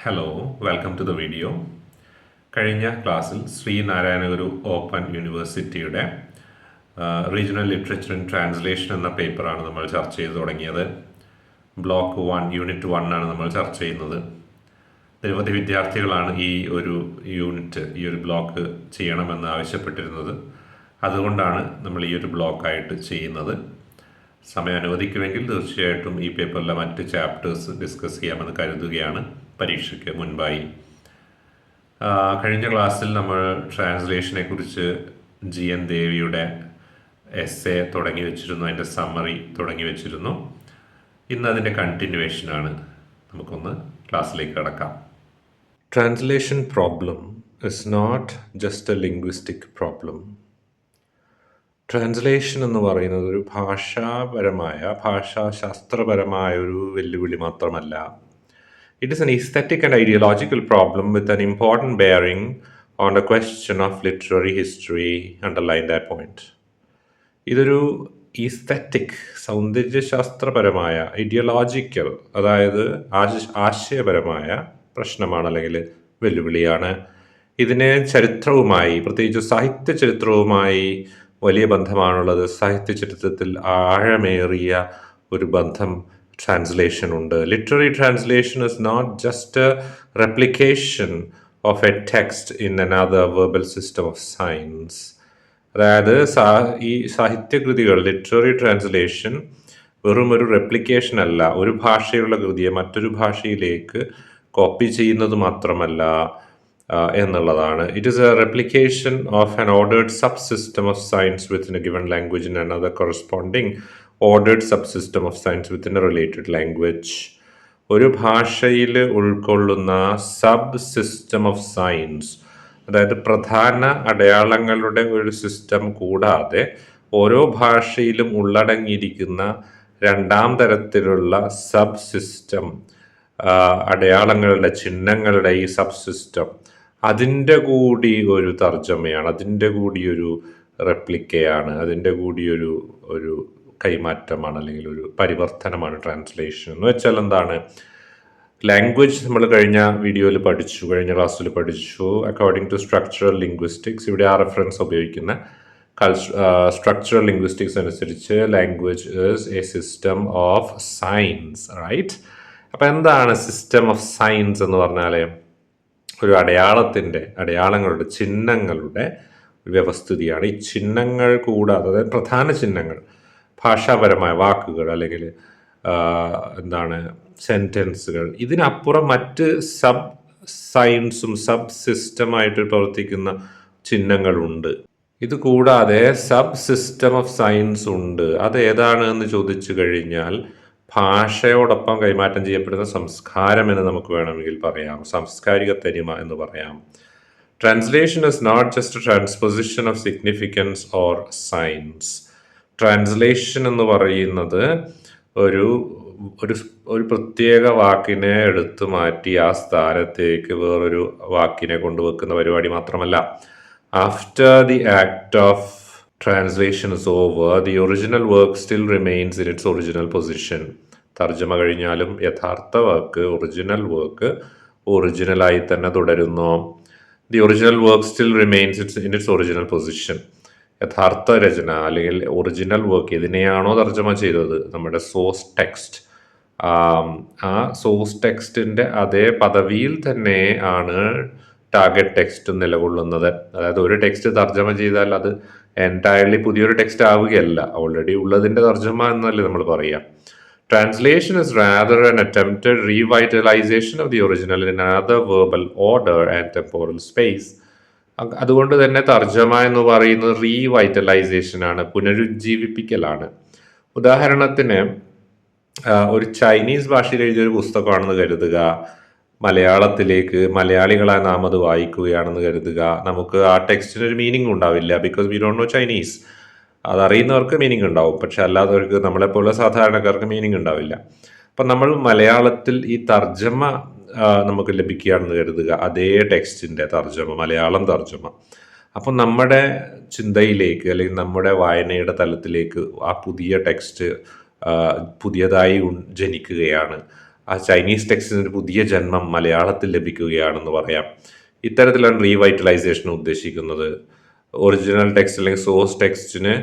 Hello, welcome to the video. കഴിഞ്ഞ ക്ലാസ്സിൽ Sreenarayana Guru open യൂണിവേഴ്സിറ്റിയുടെ റീജിയണൽ ലിറ്ററേച്ചർ ആൻഡ് ട്രാൻസ്ലേഷൻ എന്ന പേപ്പറാണ് നമ്മൾ ചർച്ച ചെയ്ത് തുടങ്ങിയത്. ബ്ലോക്ക് 1 യൂണിറ്റ് 1 ആണ് നമ്മൾ ചർച്ച ചെയ്യുന്നത്. നിരവധി വിദ്യാർത്ഥികളാണ് ഈ ഒരു ബ്ലോക്ക് ചെയ്യണമെന്ന് ആവശ്യപ്പെട്ടിരുന്നത്. അതുകൊണ്ടാണ് നമ്മൾ ഈ ഒരു ബ്ലോക്കായിട്ട് ചെയ്യുന്നത്. സമയം അനുവദിക്കുമെങ്കിൽ തീർച്ചയായിട്ടും ഈ പേപ്പറിലെ മറ്റ് ചാപ്റ്റേഴ്സ് ഡിസ്കസ് ചെയ്യാമെന്ന് കരുതുകയാണ് പരീക്ഷയ്ക്ക് മുൻപായി. കഴിഞ്ഞ ക്ലാസ്സിൽ നമ്മൾ ട്രാൻസ്ലേഷനെ കുറിച്ച് GN ദേവിയുടെ എസ്സേ തുടങ്ങി വെച്ചിരുന്നു, അതിൻ്റെ സമ്മറി തുടങ്ങി വെച്ചിരുന്നു. ഇന്ന് അതിൻ്റെ കണ്ടിന്യൂവേഷനാണ്. നമുക്കൊന്ന് ക്ലാസ്സിലേക്ക് കടക്കാം. Translation problem is not just a linguistic problem. Translation എന്ന് പറയുന്നത് ഒരു ഭാഷാശാസ്ത്രപരമായ ഒരു വെല്ലുവിളി മാത്രമല്ല. It is an aesthetic and ideological problem with an important bearing on the question of literary history. Underline that point. ഇതൊരു ഈസ്തറ്റിക്, സൗന്ദര്യശാസ്ത്രപരമായ, ഐഡിയോളജിക്കൽ, അതായത് ആശയപരമായ പ്രശ്നമാണ് അല്ലെങ്കിൽ വെല്ലുവിളിയാണ്. ഇതിന് ചരിത്രവുമായി, പ്രത്യേകിച്ച് സാഹിത്യ ചരിത്രവുമായി വലിയ ബന്ധമാണുള്ളത്. സാഹിത്യ ചരിത്രത്തിൽ ആഴമേറിയ ഒരു ബന്ധം ട്രാൻസ്ലേഷൻ ഉണ്ട്. Literary translation is not just a replication of a text in another verbal system of signs. അതായത് ഈ സാഹിത്യകൃതികൾ, ലിറ്റററി ട്രാൻസ്ലേഷൻ വെറും ഒരു റെപ്ലിക്കേഷൻ അല്ല, ഒരു ഭാഷയുള്ള കൃതിയെ മറ്റൊരു ഭാഷയിലേക്ക് കോപ്പി ചെയ്യുന്നത് മാത്രമല്ല എന്നുള്ളതാണ്. It is A replication of an ordered sub system of science within A given language in another corresponding ordered subsystem of science within a related language. ഒരു ഭാഷയിൽ ഉൾക്കൊള്ളുന്ന സബ് സിസ്റ്റം ഓഫ് സയൻസ്, അതായത് പ്രധാന അടയാളങ്ങളുടെ ഒരു system കൂടാതെ ഓരോ ഭാഷയിലും ഉള്ളടങ്ങിയിരിക്കുന്ന രണ്ടാം തരത്തിലുള്ള സബ് സിസ്റ്റം, അടയാളങ്ങളുടെ, ചിഹ്നങ്ങളുടെ ഈ സബ് സിസ്റ്റം, അതിൻ്റെ കൂടി ഒരു തർജ്ജമയാണ്, അതിൻ്റെ കൂടി ഒരു റെപ്ലിക്കയാണ്, അതിൻ്റെ കൂടി ഒരു കൈമാറ്റമാണ് അല്ലെങ്കിൽ ഒരു പരിവർത്തനമാണ് ട്രാൻസ്ലേഷൻ. എന്ന് വെച്ചാൽ എന്താണ്? ലാംഗ്വേജ് നമ്മൾ കഴിഞ്ഞ ക്ലാസ്സിൽ പഠിച്ചു. അക്കോർഡിംഗ് ടു സ്ട്രക്ചറൽ ലിംഗ്വിസ്റ്റിക്സ്, ഇവിടെ ആ റെഫറൻസ് ഉപയോഗിക്കുന്ന സ്ട്രക്ചറൽ ലിംഗ്വിസ്റ്റിക്സ് അനുസരിച്ച് language is a system of signs, right? അപ്പം എന്താണ് സിസ്റ്റം ഓഫ് സയൻസ് എന്ന് പറഞ്ഞാൽ? ഒരു അടയാളങ്ങളുടെ, ചിഹ്നങ്ങളുടെ വ്യവസ്ഥിതിയാണ്. ഈ ചിഹ്നങ്ങൾ കൂടാതെ, അതായത് പ്രധാന ചിഹ്നങ്ങൾ, ഭാഷാപരമായ വാക്കുകൾ അല്ലെങ്കിൽ സെൻറ്റൻസുകൾ, ഇതിനപ്പുറം മറ്റ് സബ് സയൻസും സബ് സിസ്റ്റമായിട്ട് പ്രവർത്തിക്കുന്ന ചിഹ്നങ്ങളുണ്ട്. ഇത് കൂടാതെ സബ് സിസ്റ്റം ഓഫ് സയൻസ് ഉണ്ട്. അത് ഏതാണ് എന്ന് ചോദിച്ചു കഴിഞ്ഞാൽ ഭാഷയോടൊപ്പം കൈമാറ്റം ചെയ്യപ്പെടുന്ന സംസ്കാരം എന്ന് നമുക്ക് വേണമെങ്കിൽ പറയാം, സാംസ്കാരിക തനിമ എന്ന് പറയാം. Translation is not just transposition of significance or signs. Translation എന്ന് പറയുന്നത് ഒരു പ്രത്യേക വാക്കിനെ എടുത്തു മാറ്റി ആ സ്ഥാനത്തേക്ക് വേറൊരു വാക്കിനെ കൊണ്ടുവെക്കുന്ന പരിപാടി മാത്രമല്ല. After the act of translation is over, the original work still remains in its original position. തർജ്ജമ കഴിഞ്ഞാലും യഥാർത്ഥ വർക്ക്, ഒറിജിനൽ വർക്ക് ഒറിജിനലായി തന്നെ തുടരുന്നു. The original work still remains in its original position. യഥാർത്ഥ രചന അല്ലെങ്കിൽ ഒറിജിനൽ വർക്ക്, ഇതിനെയാണോ തർജ്ജമ ചെയ്തത്, നമ്മുടെ സോഴ്സ് ടെക്സ്റ്റ്, ആ സോഴ്സ് ടെക്സ്റ്റിൻ്റെ അതേ പദവിയിൽ തന്നെ ആണ് ടാർഗറ്റ് ടെക്സ്റ്റ് നിലകൊള്ളുന്നത്. അതായത് ഒരു ടെക്സ്റ്റ് തർജ്ജമ ചെയ്താൽ അത് എൻറ്റയർലി പുതിയൊരു ടെക്സ്റ്റ് ആവുകയല്ല, ഓൾറെഡി ഉള്ളതിൻ്റെ തർജ്ജമ എന്നല്ലേ നമ്മൾ പറയാം. Translation is rather an attempted revitalization of the original in another verbal order and temporal space. അതുകൊണ്ട് തന്നെ തർജ്ജമ എന്ന് പറയുന്നത് റീവൈറ്റലൈസേഷൻ ആണ്, പുനരുജ്ജീവിപ്പിക്കലാണ്. ഉദാഹരണത്തിന് ഒരു ചൈനീസ് ഭാഷയിൽ എഴുതിയൊരു പുസ്തകമാണെന്ന് കരുതുക, മലയാളത്തിലേക്ക് മലയാളികളായ നാം അത് വായിക്കുകയാണെന്ന് കരുതുക. നമുക്ക് ആ ടെക്സ്റ്റിന് ഒരു മീനിങ് ഉണ്ടാവില്ല, because we don't know Chinese. അതറിയുന്നവർക്ക് മീനിങ് ഉണ്ടാവും, പക്ഷെ അല്ലാത്തവർക്ക്, നമ്മളെപ്പോലെ സാധാരണക്കാർക്ക് മീനിങ് ഉണ്ടാവില്ല. അപ്പം നമ്മൾ മലയാളത്തിൽ ഈ തർജ്ജമ നമുക്ക് ലഭിക്കുകയാണെന്ന് കരുതുക, അതേ ടെക്സ്റ്റിൻ്റെ തർജ്ജമ, മലയാളം തർജ്ജമ. അപ്പം നമ്മുടെ ചിന്തയിലേക്ക് അല്ലെങ്കിൽ നമ്മുടെ വായനയുടെ തലത്തിലേക്ക് ആ പുതിയ ടെക്സ്റ്റ് പുതിയതായി ജനിക്കുകയാണ്. ആ ചൈനീസ് ടെക്സ്റ്റിന് ഒരു പുതിയ ജന്മം മലയാളത്തിൽ ലഭിക്കുകയാണെന്ന് പറയാം. ഇത്തരത്തിലാണ് റീവൈറ്റലൈസേഷൻ ഉദ്ദേശിക്കുന്നത്. ഒറിജിനൽ ടെക്സ്റ്റ് അല്ലെങ്കിൽ സോഴ്സ് ടെക്സ്റ്റിന്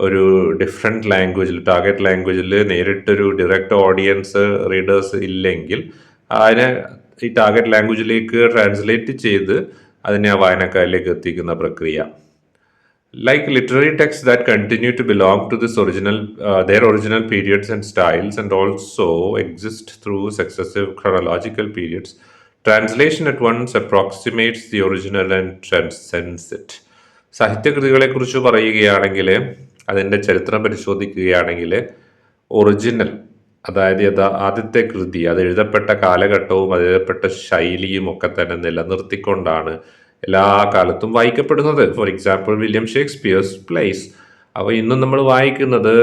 ഒരു ഡിഫറെൻറ്റ് ലാംഗ്വേജിൽ, ടാർഗറ്റ് ലാംഗ്വേജിൽ നേരിട്ടൊരു ഡയറക്റ്റ് ഓഡിയൻസ് റീഡേഴ്സ് ഇല്ലെങ്കിൽ അതിനെ ഈ ടാർഗറ്റ് ലാംഗ്വേജിലേക്ക് ട്രാൻസ്ലേറ്റ് ചെയ്ത് അതിനെ ആ വായനക്കാരിലേക്ക് എത്തിക്കുന്ന പ്രക്രിയ. Like literary texts that continue to belong to this their original periods and styles, and also exist through successive chronological periods, translation at once approximates the original and transcends it. സാഹിത്യകൃതികളെക്കുറിച്ച് പറയുകയാണെങ്കിൽ, അതിൻ്റെ ചരിത്രം പരിശോധിക്കുകയാണെങ്കിൽ, original, അതായത് ആദ്യത്തെ കൃതി, അത് എഴുതപ്പെട്ട കാലഘട്ടവും അത് എഴുതപ്പെട്ട ശൈലിയും ഒക്കെ തന്നെ നിലനിർത്തിക്കൊണ്ടാണ് എല്ലാ കാലത്തും വായിക്കപ്പെടുന്നത്. For example William Shakespeare's plays. അപ്പോൾ ഇന്നും നമ്മൾ വായിക്കുന്നത്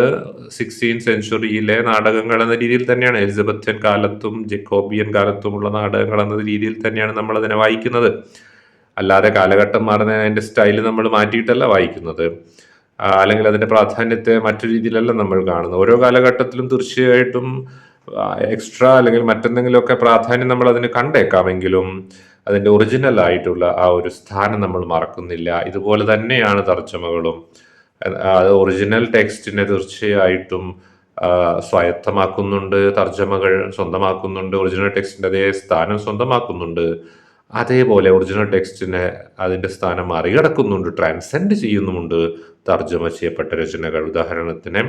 16th സെഞ്ച്വറിയിലെ നാടകങ്ങൾ എന്ന രീതിയിൽ തന്നെയാണ്. എലിസബത്തൻ കാലത്തും ജക്കോബിയൻ കാലത്തുമുള്ള നാടകങ്ങൾ എന്ന രീതിയിൽ തന്നെയാണ് നമ്മൾ അതിനെ വായിക്കുന്നത്. അല്ലാതെ കാലഘട്ടം മാറുന്ന അതിൻ്റെ സ്റ്റൈൽ നമ്മൾ മാറ്റിയിട്ടല്ല വായിക്കുന്നത്, അല്ലെങ്കിൽ അതിൻ്റെ പ്രാധാന്യത്തെ മറ്റു രീതിയിലല്ല നമ്മൾ കാണുന്നത്. ഓരോ കാലഘട്ടത്തിലും തീർച്ചയായിട്ടും എക്സ്ട്രാ അല്ലെങ്കിൽ മറ്റെന്തെങ്കിലുമൊക്കെ പ്രാധാന്യം നമ്മൾ അതിന് കണ്ടേക്കാമെങ്കിലും അതിൻ്റെ ഒറിജിനൽ ആയിട്ടുള്ള ആ ഒരു സ്ഥാനം നമ്മൾ മറക്കുന്നില്ല. ഇതുപോലെ തന്നെയാണ് തർജ്ജമകളും. അത് ഒറിജിനൽ ടെക്സ്റ്റിനെ തീർച്ചയായിട്ടും സ്വായത്തമാക്കുന്നുണ്ട്, തർജ്ജമകൾ സ്വന്തമാക്കുന്നുണ്ട്, ഒറിജിനൽ ടെക്സ്റ്റിൻ്റെ അതേ സ്ഥാനം സ്വന്തമാക്കുന്നുണ്ട്. അതേപോലെ ഒറിജിനൽ ടെക്സ്റ്റിനെ അതിൻ്റെ സ്ഥാനം മറികടക്കുന്നുണ്ട്, ട്രാൻസെൻഡ് ചെയ്യുന്നുമുണ്ട് തർജ്ജമ ചെയ്യപ്പെട്ട രചനകൾ. ഉദാഹരണത്തിന്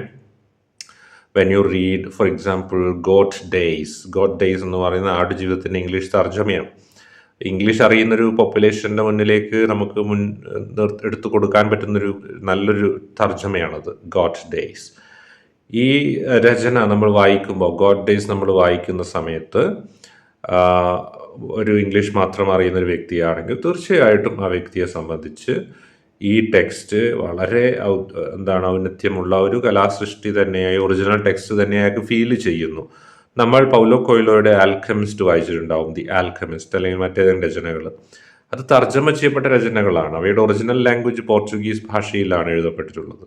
when you read for example God days എന്ന് പറയുന്ന ആടുജീവിതത്തിൻ്റെ ഇംഗ്ലീഷ് തർജ്ജമയാണ്. ഇംഗ്ലീഷ് അറിയുന്നൊരു പോപ്പുലേഷൻ്റെ മുന്നിലേക്ക് നമുക്ക് എടുത്തു കൊടുക്കാൻ പറ്റുന്നൊരു നല്ലൊരു തർജ്ജമയാണത്, ഗോഡ് ഡേയ്സ്. ഈ രചന നമ്മൾ വായിക്കുമ്പോൾ, ഗോഡ് ഡേയ്സ് നമ്മൾ വായിക്കുന്ന സമയത്ത് ഒരു ഇംഗ്ലീഷ് മാത്രം അറിയുന്ന ഒരു വ്യക്തിയാണെങ്കിൽ തീർച്ചയായിട്ടും ആ വ്യക്തിയെ സംബന്ധിച്ച് ഈ ടെക്സ്റ്റ് വളരെ ഔന്നത്യമുള്ള ഒരു കലാസൃഷ്ടി തന്നെയായി, ഒറിജിനൽ ടെക്സ്റ്റ് തന്നെയായി ഫീൽ ചെയ്യുന്നു. നമ്മൾ പൗലോ കൊയ്ലോയുടെ ആൽക്കെമിസ്റ്റ് വായിച്ചിട്ടുണ്ടാവും, ദി ആൽക്കെമിസ്റ്റ്, അല്ലെങ്കിൽ മറ്റേതെങ്കിലും രചനകൾ. അത് തർജ്ജമ ചെയ്യപ്പെട്ട രചനകളാണ്. അവയുടെ ഒറിജിനൽ ലാംഗ്വേജ് പോർച്ചുഗീസ് ഭാഷയിലാണ് എഴുതപ്പെട്ടിട്ടുള്ളത്.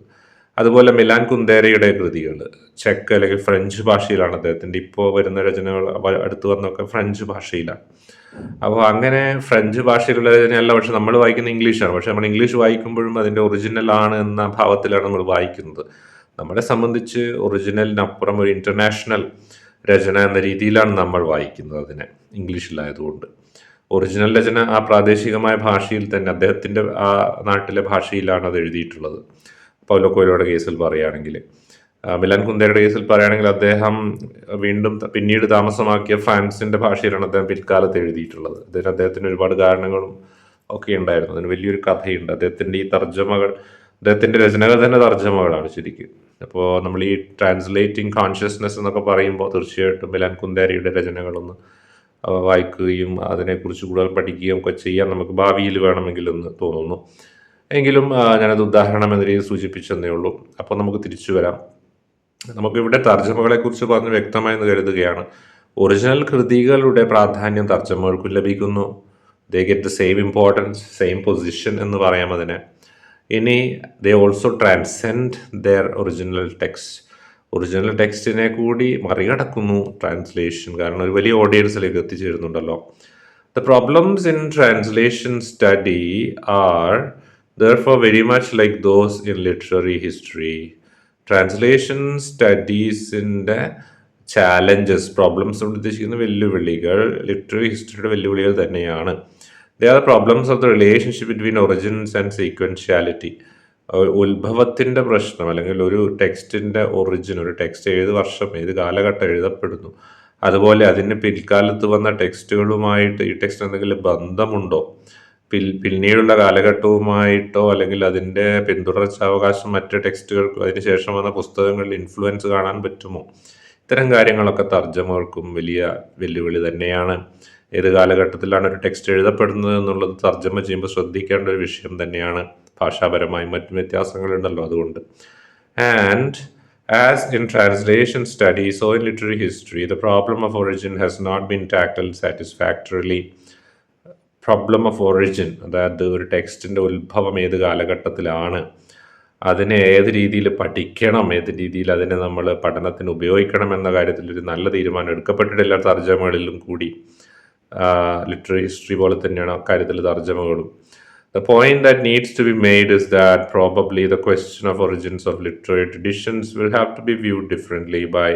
അതുപോലെ മിലാൻ കുന്ദേരയുടെ കൃതികൾ ചെക്ക് അല്ലെങ്കിൽ ഫ്രഞ്ച് ഭാഷയിലാണ് അദ്ദേഹത്തിൻ്റെ ഇപ്പോൾ വരുന്ന രചനകൾ. അടുത്ത് വന്നൊക്കെ ഫ്രഞ്ച് ഭാഷയിലാണ്. അപ്പോൾ അങ്ങനെ ഫ്രഞ്ച് ഭാഷയിലുള്ള രചനയല്ല, പക്ഷെ നമ്മൾ വായിക്കുന്ന ഇംഗ്ലീഷാണ്. പക്ഷെ നമ്മൾ ഇംഗ്ലീഷ് വായിക്കുമ്പോഴും അതിൻ്റെ ഒറിജിനൽ ആണ് എന്ന ഭാവത്തിലാണ് നമ്മൾ വായിക്കുന്നത്. നമ്മളെ സംബന്ധിച്ച് ഒറിജിനലിനപ്പുറം ഒരു ഇൻ്റർനാഷണൽ രചന എന്ന രീതിയിലാണ് നമ്മൾ വായിക്കുന്നത് അതിനെ, ഇംഗ്ലീഷിലായതുകൊണ്ട്. ഒറിജിനൽ രചന ആ പ്രാദേശികമായ ഭാഷയിൽ തന്നെ, അദ്ദേഹത്തിൻ്റെ ആ നാട്ടിലെ ഭാഷയിലാണ് അത് എഴുതിയിട്ടുള്ളത്. പൗലോ കൊയ്ലോയുടെ കേസിൽ പറയുകയാണെങ്കിൽ, മിലാൻ കുന്ദേരയുടെ കേസിൽ പറയുകയാണെങ്കിൽ അദ്ദേഹം പിന്നീട് താമസമാക്കിയ ഫ്രാൻസിൻ്റെ ഭാഷയിലാണ് അദ്ദേഹം പിൽക്കാലത്ത് എഴുതിയിട്ടുള്ളത്. അദ്ദേഹത്തിന് ഒരുപാട് കാരണങ്ങളും ഒക്കെ ഉണ്ടായിരുന്നു. അതിന് വലിയൊരു കഥയുണ്ട്. അദ്ദേഹത്തിൻ്റെ ഈ തർജ്ജമകൾ, അദ്ദേഹത്തിൻ്റെ രചനകൾ തന്നെ തർജ്ജമകളാണ് ശരിക്കും. അപ്പോൾ നമ്മൾ ഈ ട്രാൻസ്ലേറ്റിംഗ് കോൺഷ്യസ്നെസ് എന്നൊക്കെ പറയുമ്പോൾ തീർച്ചയായിട്ടും മിലാൻ കുന്ദേരയുടെ രചനകളൊന്ന് വായിക്കുകയും അതിനെക്കുറിച്ച് കൂടുതൽ പഠിക്കുകയും ഒക്കെ ചെയ്യാൻ നമുക്ക് ഭാവിയിൽ വേണമെങ്കിലെന്ന് തോന്നുന്നു. എങ്കിലും ഞാനത് ഉദാഹരണം എന്ന രീതിയിൽ സൂചിപ്പിച്ചെന്നേ ഉള്ളൂ. അപ്പോൾ നമുക്ക് തിരിച്ചു വരാം. നമുക്കിവിടെ തർജ്ജമകളെക്കുറിച്ച് പറഞ്ഞ് വ്യക്തമായെന്ന് കരുതുകയാണ്. ഒറിജിനൽ കൃതികളുടെ പ്രാധാന്യം തർജ്ജമകൾക്കും ലഭിക്കുന്നു. They get the same importance, same position എന്ന് പറയാം അതിനെ. ഇനി they also transcend their original text. Original ടെക്സ്റ്റിനെ കൂടി മറികടക്കുന്നു ട്രാൻസ്ലേഷൻ, കാരണം ഒരു വലിയ ഓഡിയൻസിലേക്ക് എത്തിച്ചേരുന്നുണ്ടല്ലോ. The problems in translation study are therefore very much like those in literary history. Translation സ്റ്റഡീസിൻ്റെ ചാലഞ്ചസ്, പ്രോബ്ലംസ് കൊണ്ട് ഉദ്ദേശിക്കുന്ന വെല്ലുവിളികൾ ലിറ്റററി ഹിസ്റ്ററിയുടെ വെല്ലുവിളികൾ തന്നെയാണ്. They are problems of the relationship between origins and sequentiality. ഉത്ഭവത്തിൻ്റെ പ്രശ്നം, അല്ലെങ്കിൽ ഒരു ടെക്സ്റ്റിൻ്റെ ഒറിജിൻ, ഒരു ടെക്സ്റ്റ് ഏത് വർഷം ഏത് കാലഘട്ടം എഴുതപ്പെടുന്നു, അതുപോലെ അതിന് പിൽക്കാലത്ത് വന്ന ടെക്സ്റ്റുകളുമായിട്ട് ഈ ടെക്സ്റ്റിന് എന്തെങ്കിലും ബന്ധമുണ്ടോ, പിന്നീടുള്ള കാലഘട്ടവുമായിട്ടോ അല്ലെങ്കിൽ അതിൻ്റെ പിന്തുടർച്ചാവകാശം മറ്റ് ടെക്സ്റ്റുകൾക്കോ അതിന് ശേഷം വന്ന പുസ്തകങ്ങളിൽ ഇൻഫ്ലുവൻസ് കാണാൻ പറ്റുമോ? ഇത്തരം കാര്യങ്ങളൊക്കെ തർജ്ജമകൾക്കും വലിയ വെല്ലുവിളി തന്നെയാണ്. ഏത് കാലഘട്ടത്തിലാണ് ഒരു ടെക്സ്റ്റ് എഴുതപ്പെടുന്നത് എന്നുള്ളത് തർജ്ജമ ചെയ്യുമ്പോൾ ശ്രദ്ധിക്കേണ്ട ഒരു വിഷയം തന്നെയാണ്. ഭാഷാപരമായി മറ്റു വ്യത്യാസങ്ങളുണ്ടല്ലോ, അതുകൊണ്ട്. And as in translation study so in literary history the problem of origin has not been tackled satisfactorily. Problem of origin, അതായത് ഒരു ടെക്സ്റ്റിൻ്റെ ഉത്ഭവം ഏത് കാലഘട്ടത്തിലാണ്, അതിനെ ഏത് രീതിയിൽ പഠിക്കണം, ഏത് രീതിയിൽ അതിനെ നമ്മൾ പഠനത്തിന് ഉപയോഗിക്കണം എന്ന കാര്യത്തിൽ ഒരു നല്ല തീരുമാനം എടുക്കപ്പെട്ടിട്ടില്ല തർജ്ജമകളിലും കൂടി. ലിറ്റററി ഹിസ്റ്ററി പോലെ തന്നെയാണ് അക്കാര്യത്തിൽ തർജ്ജമകളും. The point that needs to be made is that probably the question of origins of literary traditions will have to be viewed differently by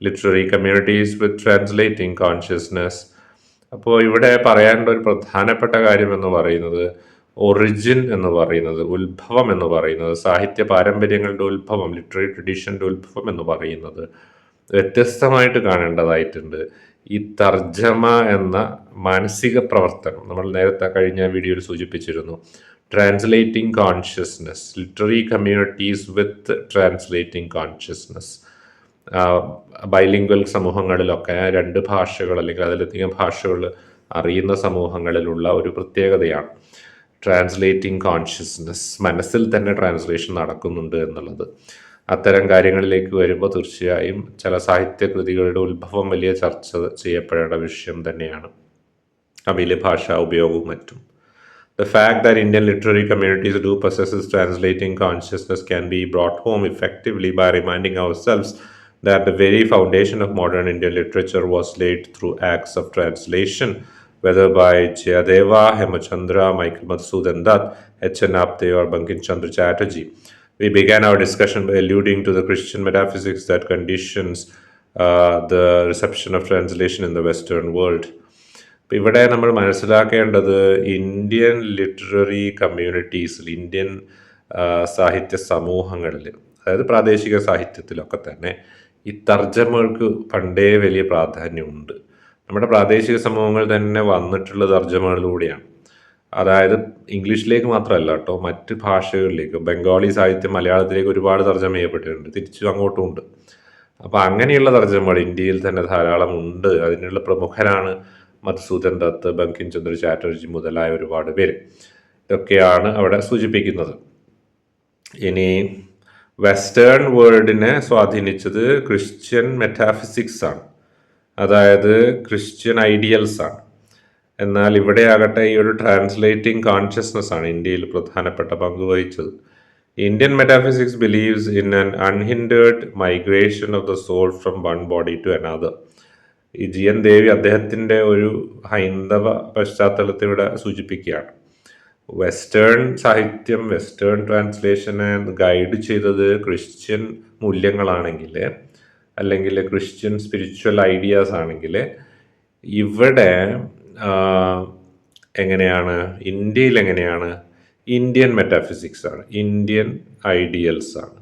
literary communities with translating consciousness. അപ്പോൾ ഇവിടെ പറയേണ്ട ഒരു പ്രധാനപ്പെട്ട കാര്യം എന്ന് പറയുന്നത് ഒറിജിൻ എന്ന് പറയുന്നത്, ഉത്ഭവം എന്ന് പറയുന്നത്, സാഹിത്യ പാരമ്പര്യങ്ങളുടെ ഉത്ഭവം, ലിറ്റററി ട്രഡീഷൻ്റെ ഉത്ഭവം എന്ന് പറയുന്നത് വ്യത്യസ്തമായിട്ട് കാണേണ്ടതായിട്ടുണ്ട്. ഈ തർജ്ജമ എന്ന മാനസിക പ്രവർത്തനം നമ്മൾ നേരത്തെ കഴിഞ്ഞ വീഡിയോയിൽ സൂചിപ്പിച്ചിരുന്നു. ട്രാൻസ്ലേറ്റിംഗ് കോൺഷ്യസ്നസ്, ലിറ്റററി കമ്മ്യൂണിറ്റീസ് വിത്ത് ട്രാൻസ്ലേറ്റിംഗ് കോൺഷ്യസ്നസ്. ബൈലിംഗ്വൽ സമൂഹങ്ങളിലൊക്കെ 2 ഭാഷകൾ അല്ലെങ്കിൽ അതിലധികം ഭാഷകൾ അറിയുന്ന സമൂഹങ്ങളിലുള്ള ഒരു പ്രത്യേകതയാണ് ട്രാൻസ്ലേറ്റിംഗ് കോൺഷ്യസ്നസ്. മനസ്സിൽ തന്നെ ട്രാൻസ്ലേഷൻ നടക്കുന്നുണ്ട് എന്നുള്ളത്. അത്തരം കാര്യങ്ങളിലേക്ക് വരുമ്പോൾ തീർച്ചയായും ചില സാഹിത്യകൃതികളുടെ ഉത്ഭവം വലിയ ചർച്ച ചെയ്യപ്പെടേണ്ട വിഷയം തന്നെയാണ്, അവയിലെ ഭാഷാ ഉപയോഗവും മറ്റും. The fact that Indian literary communities do possess translating consciousness can be brought home effectively by reminding ourselves that the very foundation of modern Indian literature was laid through acts of translation, whether by Jayadeva, Hemachandra, Michael Madhusudan Dutt, H.N. Apte or Bankim Chandra Chatterjee. We began our discussion by alluding to the Christian metaphysics that conditions the reception of translation in the Western world. ഇവിടെ നമ്മൾ മനസ്സിലാക്കേണ്ടത് Indian literary കമ്മ്യൂണിറ്റീസിൽ, Indian സാഹിത്യ സമൂഹങ്ങളിൽ, അതായത് പ്രാദേശിക സാഹിത്യത്തിലൊക്കെ തന്നെ ഈ തർജ്ജമകൾക്ക് പണ്ടേ വലിയ പ്രാധാന്യമുണ്ട്. നമ്മുടെ പ്രാദേശിക സമൂഹങ്ങൾ തന്നെ വന്നിട്ടുള്ള തർജ്ജമകളിലൂടെയാണ്. അതായത് ഇംഗ്ലീഷിലേക്ക് മാത്രമല്ല കേട്ടോ, മറ്റ് ഭാഷകളിലേക്ക്, ബംഗാളി സാഹിത്യം മലയാളത്തിലേക്ക് ഒരുപാട് തർജ്ജമ ചെയ്യപ്പെട്ടിട്ടുണ്ട്, തിരിച്ചു അങ്ങോട്ടും ഉണ്ട്. അപ്പോൾ അങ്ങനെയുള്ള തർജ്ജമകൾ ഇന്ത്യയിൽ തന്നെ ധാരാളം ഉണ്ട്. അതിനുള്ള പ്രമുഖരാണ് മധുസൂദൻ ദത്ത്, ബങ്കിം ചന്ദ്ര ചാറ്റർജി മുതലായ ഒരുപാട് പേര്. ഇതൊക്കെയാണ് അവിടെ സൂചിപ്പിക്കുന്നത്. ഇനി വെസ്റ്റേൺ വേൾഡിനെ സ്വാധീനിച്ചത് ക്രിസ്ത്യൻ മെറ്റാഫിസിക്സ് ആണ്, അതായത് ക്രിസ്ത്യൻ ഐഡിയൽസ് ആണ്. എന്നാൽ ഇവിടെ ആകട്ടെ ഈ ഒരു ട്രാൻസ്ലേറ്റിംഗ് കോൺഷ്യസ്നസ് ആണ് ഇന്ത്യയിൽ പ്രധാനപ്പെട്ട പങ്ക് വഹിച്ചത്. Indian metaphysics believes in an unhindered migration of the soul from one body to another. ഈ GN ദേവി അദ്ദേഹത്തിൻ്റെ ഒരു ഹൈന്ദവ പശ്ചാത്തലത്തിലൂടെ സൂചിപ്പിക്കുകയാണ്. വെസ്റ്റേൺ സാഹിത്യം, വെസ്റ്റേൺ ട്രാൻസ്ലേഷനെ ഗൈഡ് ചെയ്തത് ക്രിസ്ത്യൻ മൂല്യങ്ങളാണെങ്കിൽ, അല്ലെങ്കിൽ ക്രിസ്ത്യൻ സ്പിരിച്വൽ ഐഡിയാസ് ആണെങ്കിൽ, ഇവിടെ എങ്ങനെയാണ്, ഇന്ത്യയിൽ എങ്ങനെയാണ്, ഇന്ത്യൻ മെറ്റാഫിസിക്സ് ആണ്, ഇന്ത്യൻ ഐഡിയൽസ് ആണ്.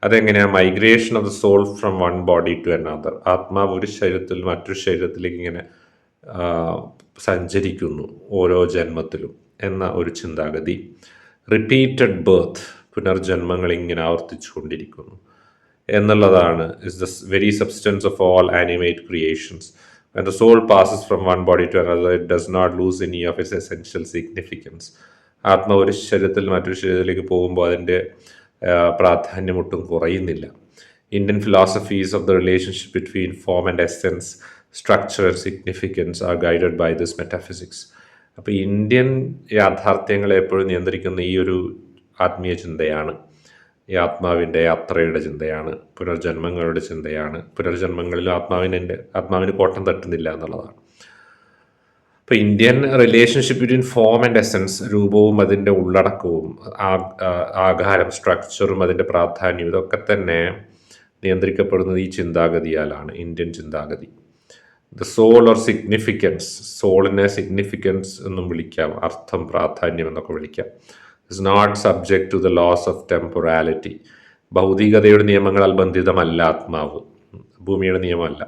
അതെങ്ങനെയാണ്? Migration of the soul from one body to another. ആത്മാവ് ഒരു ശരീരത്തിൽ മറ്റൊരു ശരീരത്തിലേക്ക് ഇങ്ങനെ സഞ്ചരിക്കുന്നു ഓരോ ജന്മത്തിലും എന്ന ഒരു ചിന്താഗതി. റിപ്പീറ്റഡ് ബർത്ത്, പുനർജന്മങ്ങൾ ഇങ്ങനെ ആവർത്തിച്ചു കൊണ്ടിരിക്കുന്നു എന്നുള്ളതാണ് is the very substance of all animate creations. When the soul passes from one body to another, it does not lose any of its essential significance. ആത്മാവ് ഒരു ശരീരത്തിൽ മറ്റൊരു ശരീരത്തിലേക്ക് പോകുമ്പോൾ അതിൻ്റെ പ്രാധാന്യം ഒട്ടും കുറയുന്നില്ല. Indian philosophies of the relationship between form and essence, structure and significance are guided by this metaphysics. അപ്പോൾ ഇന്ത്യൻ യാഥാർത്ഥ്യങ്ങളെ എപ്പോഴും നിയന്ത്രിക്കുന്ന ഈ ഒരു ആത്മീയ ചിന്തയാണ്, ഈ ആത്മാവിൻ്റെ യാത്രയുടെ ചിന്തയാണ്, പുനർജന്മങ്ങളുടെ ചിന്തയാണ്. പുനർജന്മങ്ങളിൽ ആത്മാവിന് കോട്ടം തട്ടുന്നില്ല എന്നുള്ളതാണ്. അപ്പോൾ Indian relationship between form and essence, രൂപവും അതിൻ്റെ ഉള്ളടക്കവും, ആകാരം, സ്ട്രക്ചറും അതിൻ്റെ പ്രാധാന്യവും, ഇതൊക്കെ തന്നെ നിയന്ത്രിക്കപ്പെടുന്നത് ഈ ചിന്താഗതിയാലാണ്, ഇന്ത്യൻ ചിന്താഗതി. ദ സോൾ ഓർ സിഗ്നിഫിക്കൻസ്, സോളിനെ സിഗ്നിഫിക്കൻസ് എന്നും വിളിക്കാം, അർത്ഥം, പ്രാധാന്യം എന്നൊക്കെ വിളിക്കാം. is not subject to the laws of temporality. ഭൗതികതയുടെ നിയമങ്ങളാൽ ബന്ധിതമല്ല ആത്മാവ്, ഭൂമിയുടെ നിയമമല്ല.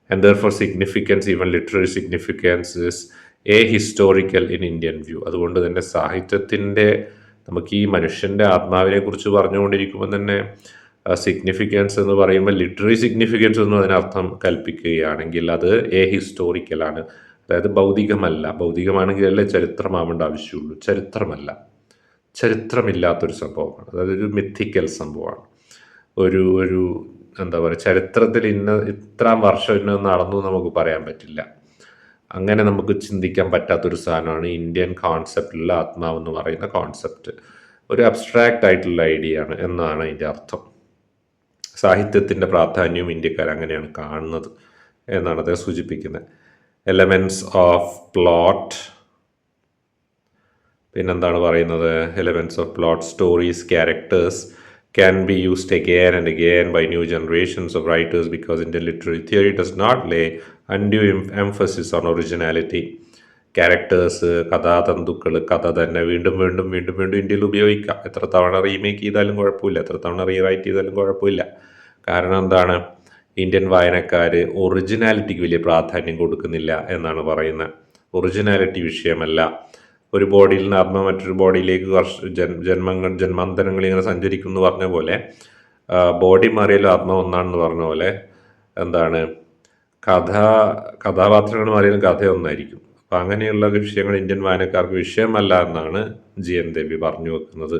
And therefore significance, even literary significance, is ahistorical in Indian view. അതുകൊണ്ട് തന്നെ സാഹിത്യത്തിൻ്റെ, നമുക്ക് ഈ മനുഷ്യൻ്റെ ആത്മാവിനെ കുറിച്ച് പറഞ്ഞുകൊണ്ടിരിക്കുമ്പോൾ തന്നെ സിഗ്നിഫിക്കൻസ് എന്ന് പറയുമ്പോൾ ലിറ്റററി സിഗ്നിഫിക്കൻസ് ഒന്നും അതിനർത്ഥം കൽപ്പിക്കുകയാണെങ്കിൽ അത് എഹിസ്റ്റോറിക്കലാണ്, അതായത് ഭൗതികമല്ല. ഭൗതികമാണെങ്കിലല്ലേ ചരിത്രമാവേണ്ട ആവശ്യമുള്ളൂ, ചരിത്രമല്ല, ചരിത്രമില്ലാത്തൊരു സംഭവമാണ്. അതായത് ഒരു മിത്തിക്കൽ സംഭവമാണ്. ഒരു എന്താ പറയുക, ചരിത്രത്തിൽ ഇത്രാം വർഷം നടന്നു നമുക്ക് പറയാൻ പറ്റില്ല. അങ്ങനെ നമുക്ക് ചിന്തിക്കാൻ പറ്റാത്തൊരു സാധനമാണ് ഇന്ത്യൻ കോൺസെപ്റ്റിലുള്ള ആത്മാവെന്ന് പറയുന്ന കോൺസെപ്റ്റ്. ഒരു അബ്സ്ട്രാക്റ്റ് ആയിട്ടുള്ള ഐഡിയ ആണ് എന്നാണ് അതിൻ്റെ അർത്ഥം. സാഹിത്യത്തിൻ്റെ പ്രാധാന്യവും ഇന്ത്യക്കാർ അങ്ങനെയാണ് കാണുന്നത് എന്നാണ് അത് സൂചിപ്പിക്കുന്നത്. എലമെൻറ്റ്സ് ഓഫ് പ്ലോട്ട്, പിന്നെന്താണ് പറയുന്നത്, elements of plot, stories, characters can be used again and again by new generations of writers because Indian literary theory does not lay undue emphasis on originality. Characters, കഥാതന്തുക്കൾ, കഥ തന്നെ വീണ്ടും വീണ്ടും വീണ്ടും വീണ്ടും ഇന്ത്യയിൽ ഉപയോഗിക്കാം. എത്ര തവണ റീമേക്ക് ചെയ്താലും കുഴപ്പമില്ല, എത്ര തവണ റീറൈറ്റ് ചെയ്താലും കുഴപ്പമില്ല. കാരണം എന്താണ്, ഇന്ത്യൻ വായനക്കാർ ഒറിജിനാലിറ്റിക്ക് വലിയ പ്രാധാന്യം കൊടുക്കുന്നില്ല എന്നാണ് പറയുന്നത്. ഒറിജിനാലിറ്റി വിഷയമല്ല. ഒരു ബോഡിയിൽ നിന്ന് ആത്മ മറ്റൊരു ബോഡിയിലേക്ക് ജന്മാന്തരങ്ങൾ ഇങ്ങനെ സഞ്ചരിക്കും എന്ന് പറഞ്ഞ പോലെ, ബോഡി മാറിയാലും ആത്മ ഒന്നാണെന്ന് പറഞ്ഞ പോലെ, എന്താണ്, കഥാപാത്രങ്ങൾ മാറിയാലും കഥ ഒന്നായിരിക്കും. അപ്പം അങ്ങനെയുള്ള വിഷയങ്ങൾ ഇന്ത്യൻ വായനക്കാർക്ക് വിഷയമല്ല എന്നാണ് GN ദേവി പറഞ്ഞു വെക്കുന്നത്.